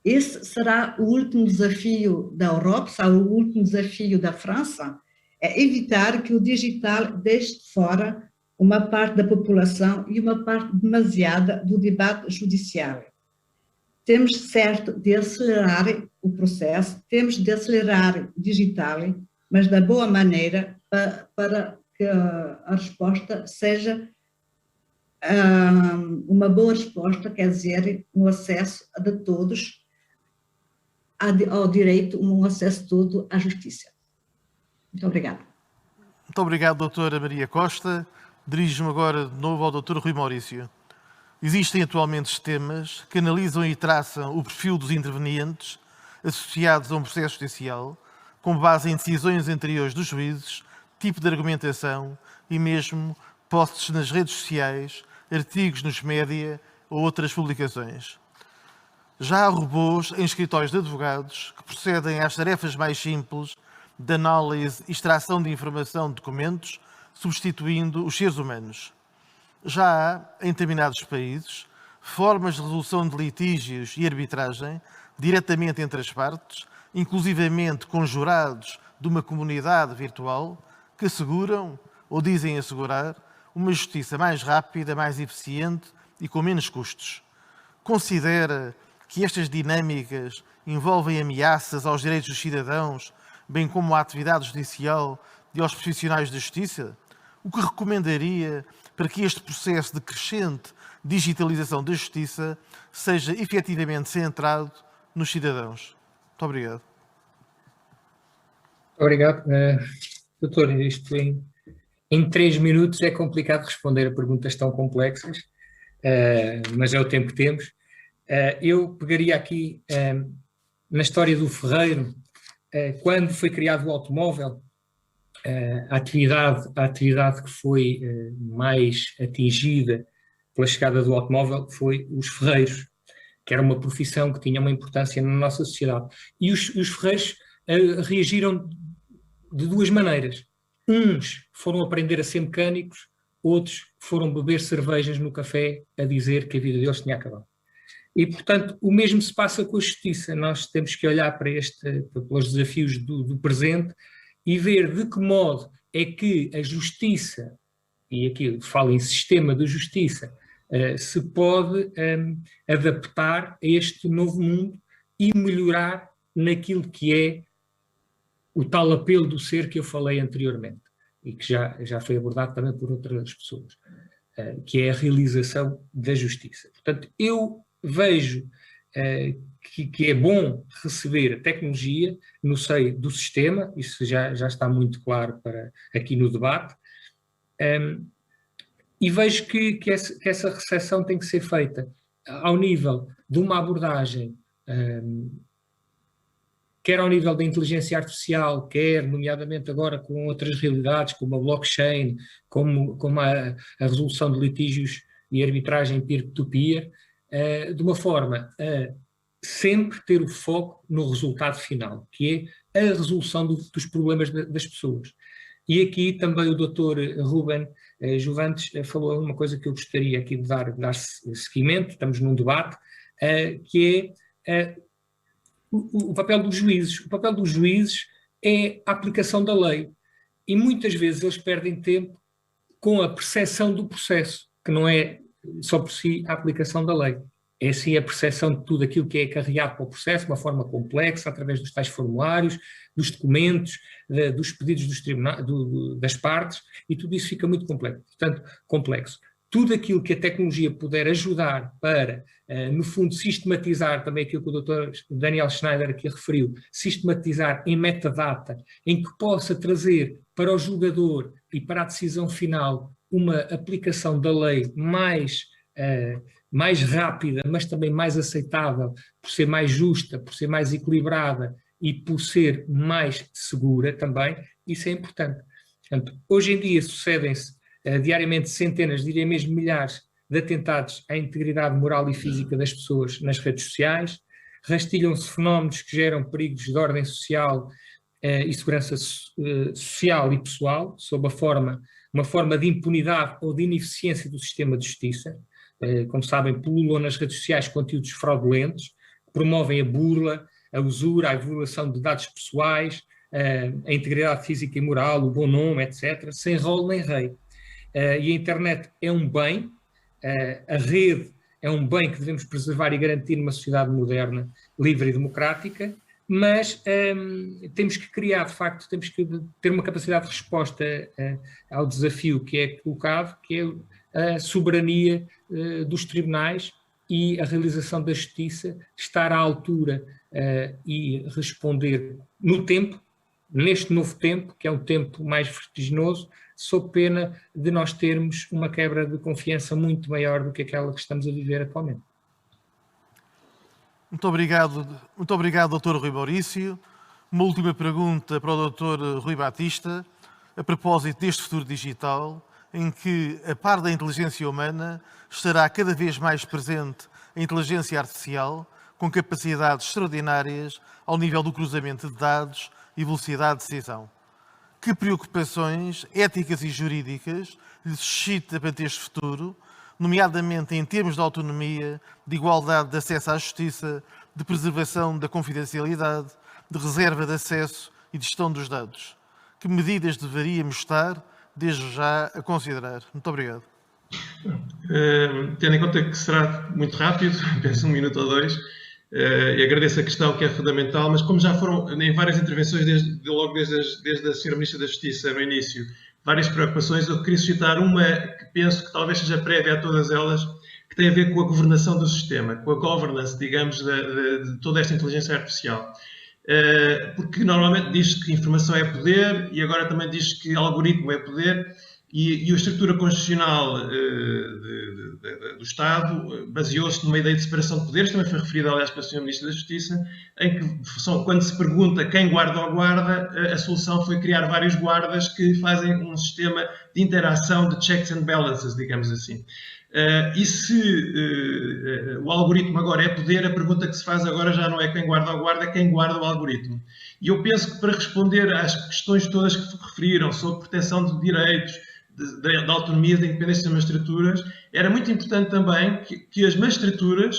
Esse será o último desafio da Europa, será o último desafio da França, é evitar que o digital deixe de fora uma parte da população e uma parte demasiada do debate judicial. Temos, certo, de acelerar o processo, temos de acelerar o digital, mas da boa maneira para que a resposta seja uma boa resposta, quer dizer, um acesso de todos ao direito, um acesso todo à justiça. Muito obrigada. Muito obrigado, doutora Maria Costa. Dirijo-me agora de novo ao doutor Rui Maurício. Existem atualmente sistemas que analisam e traçam o perfil dos intervenientes associados a um processo judicial, com base em decisões anteriores dos juízes, tipo de argumentação e mesmo posts nas redes sociais, artigos nos média ou outras publicações. Já há robôs em escritórios de advogados que procedem às tarefas mais simples de análise e extração de informação de documentos, substituindo os seres humanos. Já há, em determinados países, formas de resolução de litígios e arbitragem diretamente entre as partes, inclusivamente com jurados de uma comunidade virtual, que asseguram, ou dizem assegurar, uma justiça mais rápida, mais eficiente e com menos custos. Considera que estas dinâmicas envolvem ameaças aos direitos dos cidadãos, bem como à atividade judicial e aos profissionais da justiça? O que recomendaria para que este processo de crescente digitalização da justiça seja efetivamente centrado nos cidadãos? Muito obrigado. Obrigado. Doutor, isto em 3 minutos é complicado responder a perguntas tão complexas, mas é o tempo que temos. Eu pegaria aqui na história do ferreiro, quando foi criado o automóvel, a atividade que foi mais atingida pela chegada do automóvel foi os ferreiros, que era uma profissão que tinha uma importância na nossa sociedade. E os ferreiros reagiram de 2 maneiras. Uns foram aprender a ser mecânicos, outros foram beber cervejas no café a dizer que a vida deles tinha acabado. E, portanto, o mesmo se passa com a justiça. Nós temos que olhar pelos desafios do presente e ver de que modo é que a justiça, e aqui falo em sistema de justiça, se pode adaptar a este novo mundo e melhorar naquilo que é o tal apelo do ser que eu falei anteriormente e que já foi abordado também por outras pessoas, que é a realização da justiça. Portanto, eu vejo que é bom receber a tecnologia no seio do sistema, isso já está muito claro aqui no debate, e vejo que essa recepção tem que ser feita ao nível de uma abordagem, quer ao nível da inteligência artificial, quer, nomeadamente agora com outras realidades, como a blockchain, como a resolução de litígios e arbitragem peer-to-peer, de uma forma a sempre ter o foco no resultado final, que é a resolução dos problemas das pessoas. E aqui também o Dr. Ruben Jovantes falou uma coisa que eu gostaria aqui de dar seguimento, estamos num debate, que é o papel dos juízes. O papel dos juízes é a aplicação da lei. E muitas vezes eles perdem tempo com a percepção do processo, que não é só por si a aplicação da lei. É sim a percepção de tudo aquilo que é carregado para o processo de uma forma complexa, através dos tais formulários, dos documentos, dos pedidos dos das partes, e tudo isso fica muito complexo. Tudo aquilo que a tecnologia puder ajudar para, no fundo, sistematizar também aquilo que o Dr. Daniel Schneider aqui referiu, sistematizar em metadata, em que possa trazer para o julgador e para a decisão final uma aplicação da lei mais rápida, mas também mais aceitável, por ser mais justa, por ser mais equilibrada e por ser mais segura também, isso é importante. Portanto, hoje em dia sucedem-se diariamente centenas, diria mesmo milhares, de atentados à integridade moral e física das pessoas nas redes sociais, rastilham-se fenómenos que geram perigos de ordem social e segurança social e pessoal, sob uma forma de impunidade ou de ineficiência do sistema de justiça. Como sabem, pululam nas redes sociais conteúdos fraudulentos, que promovem a burla, a usura, a divulgação de dados pessoais, a integridade física e moral, o bom nome, etc., sem rolo nem rei. E a internet é um bem, a rede é um bem que devemos preservar e garantir numa sociedade moderna, livre e democrática, mas temos que criar, de facto, temos que ter uma capacidade de resposta ao desafio que é colocado, que é a soberania dos tribunais e a realização da justiça, estar à altura e responder no tempo, neste novo tempo, que é um tempo mais vertiginoso, sob pena de nós termos uma quebra de confiança muito maior do que aquela que estamos a viver atualmente. Muito obrigado, Dr. Rui Maurício. Uma última pergunta para o Dr. Rui Batista, a propósito deste futuro digital, em que, a par da inteligência humana, estará cada vez mais presente a inteligência artificial, com capacidades extraordinárias ao nível do cruzamento de dados e velocidade de decisão. Que preocupações éticas e jurídicas lhe suscita perante este futuro, nomeadamente em termos de autonomia, de igualdade de acesso à justiça, de preservação da confidencialidade, de reserva de acesso e de gestão dos dados? Que medidas deveríamos estar, desde já, a considerar? Muito obrigado. Tendo em conta que será muito rápido, penso 1 minuto ou 2, e agradeço a questão que é fundamental, mas como já foram em várias intervenções, desde a Sra. Ministra da Justiça no início, várias preocupações, eu queria suscitar uma que penso que talvez seja prévia a todas elas, que tem a ver com a governação do sistema, com a governance, digamos, de toda esta inteligência artificial. Porque normalmente diz que informação é poder e agora também diz que algoritmo é poder, e a estrutura constitucional do Estado baseou-se numa ideia de separação de poderes, também foi referida, aliás, pela Sra. Ministra da Justiça, em que quando se pergunta quem guarda ou guarda, a solução foi criar vários guardas que fazem um sistema de interação de checks and balances, digamos assim. E se o algoritmo agora é poder, a pergunta que se faz agora já não é quem guarda ou guarda, é quem guarda o algoritmo. E eu penso que para responder às questões todas que referiram sobre proteção de direitos, da autonomia, da independência das magistraturas, era muito importante também que as magistraturas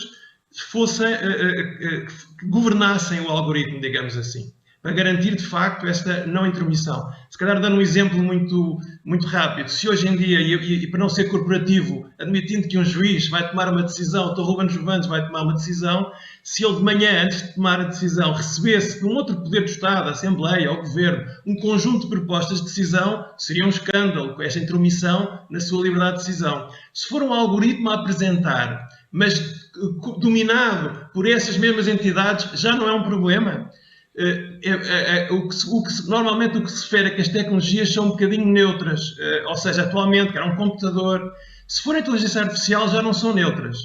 que governassem o algoritmo, digamos assim, para garantir de facto esta não intromissão. Se calhar dando um exemplo muito rápido, se hoje em dia, e para não ser corporativo, admitindo que um juiz vai tomar uma decisão, o Dr. Ruben Jovanes vai tomar uma decisão, se ele de manhã, antes de tomar a decisão, recebesse de um outro poder do Estado, a Assembleia ou o Governo, um conjunto de propostas de decisão, seria um escândalo com esta intromissão na sua liberdade de decisão. Se for um algoritmo a apresentar, mas dominado por essas mesmas entidades, já não é um problema. Normalmente o que se refere é que as tecnologias são um bocadinho neutras, ou seja, atualmente, que era um computador, se for inteligência artificial já não são neutras.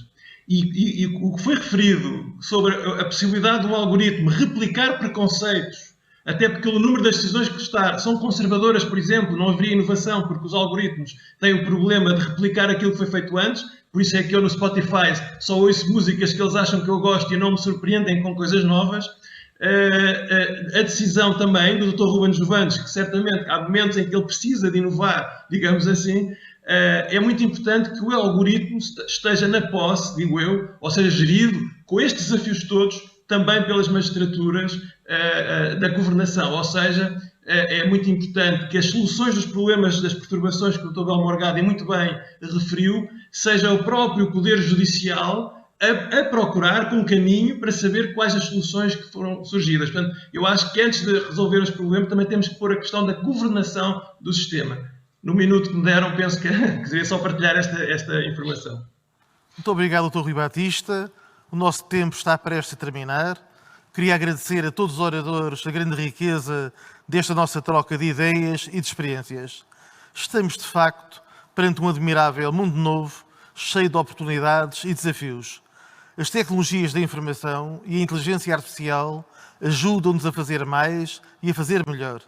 E o que foi referido sobre a possibilidade de um algoritmo replicar preconceitos, até porque o número das decisões que são conservadoras, por exemplo, não haveria inovação, porque os algoritmos têm o problema de replicar aquilo que foi feito antes, por isso é que eu no Spotify só ouço músicas que eles acham que eu gosto e não me surpreendem com coisas novas. A decisão também do Dr. Ruben Jovanes, que certamente há momentos em que ele precisa de inovar, digamos assim, é muito importante que o algoritmo esteja na posse, digo eu, ou seja, gerido com estes desafios todos, também pelas magistraturas da governação, ou seja, é muito importante que as soluções dos problemas, das perturbações que o Dr. Bel Morgado muito bem referiu, seja o próprio Poder Judicial a procurar com um caminho para saber quais as soluções que foram surgidas. Portanto, eu acho que antes de resolver os problemas também temos que pôr a questão da governação do sistema. No minuto que me deram, penso que queria só partilhar esta informação. Muito obrigado, Dr. Rui Batista. O nosso tempo está prestes a terminar. Queria agradecer a todos os oradores a grande riqueza desta nossa troca de ideias e de experiências. Estamos, de facto, perante um admirável mundo novo, cheio de oportunidades e desafios. As tecnologias da informação e a inteligência artificial ajudam-nos a fazer mais e a fazer melhor,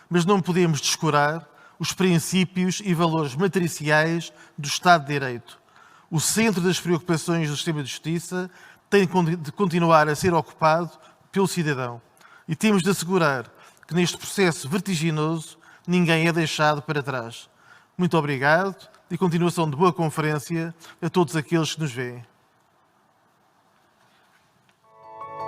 mas não podemos descurar os princípios e valores matriciais do Estado de Direito. O centro das preocupações do sistema de justiça tem de continuar a ser ocupado pelo cidadão e temos de assegurar que neste processo vertiginoso ninguém é deixado para trás. Muito obrigado e continuação de boa conferência a todos aqueles que nos veem.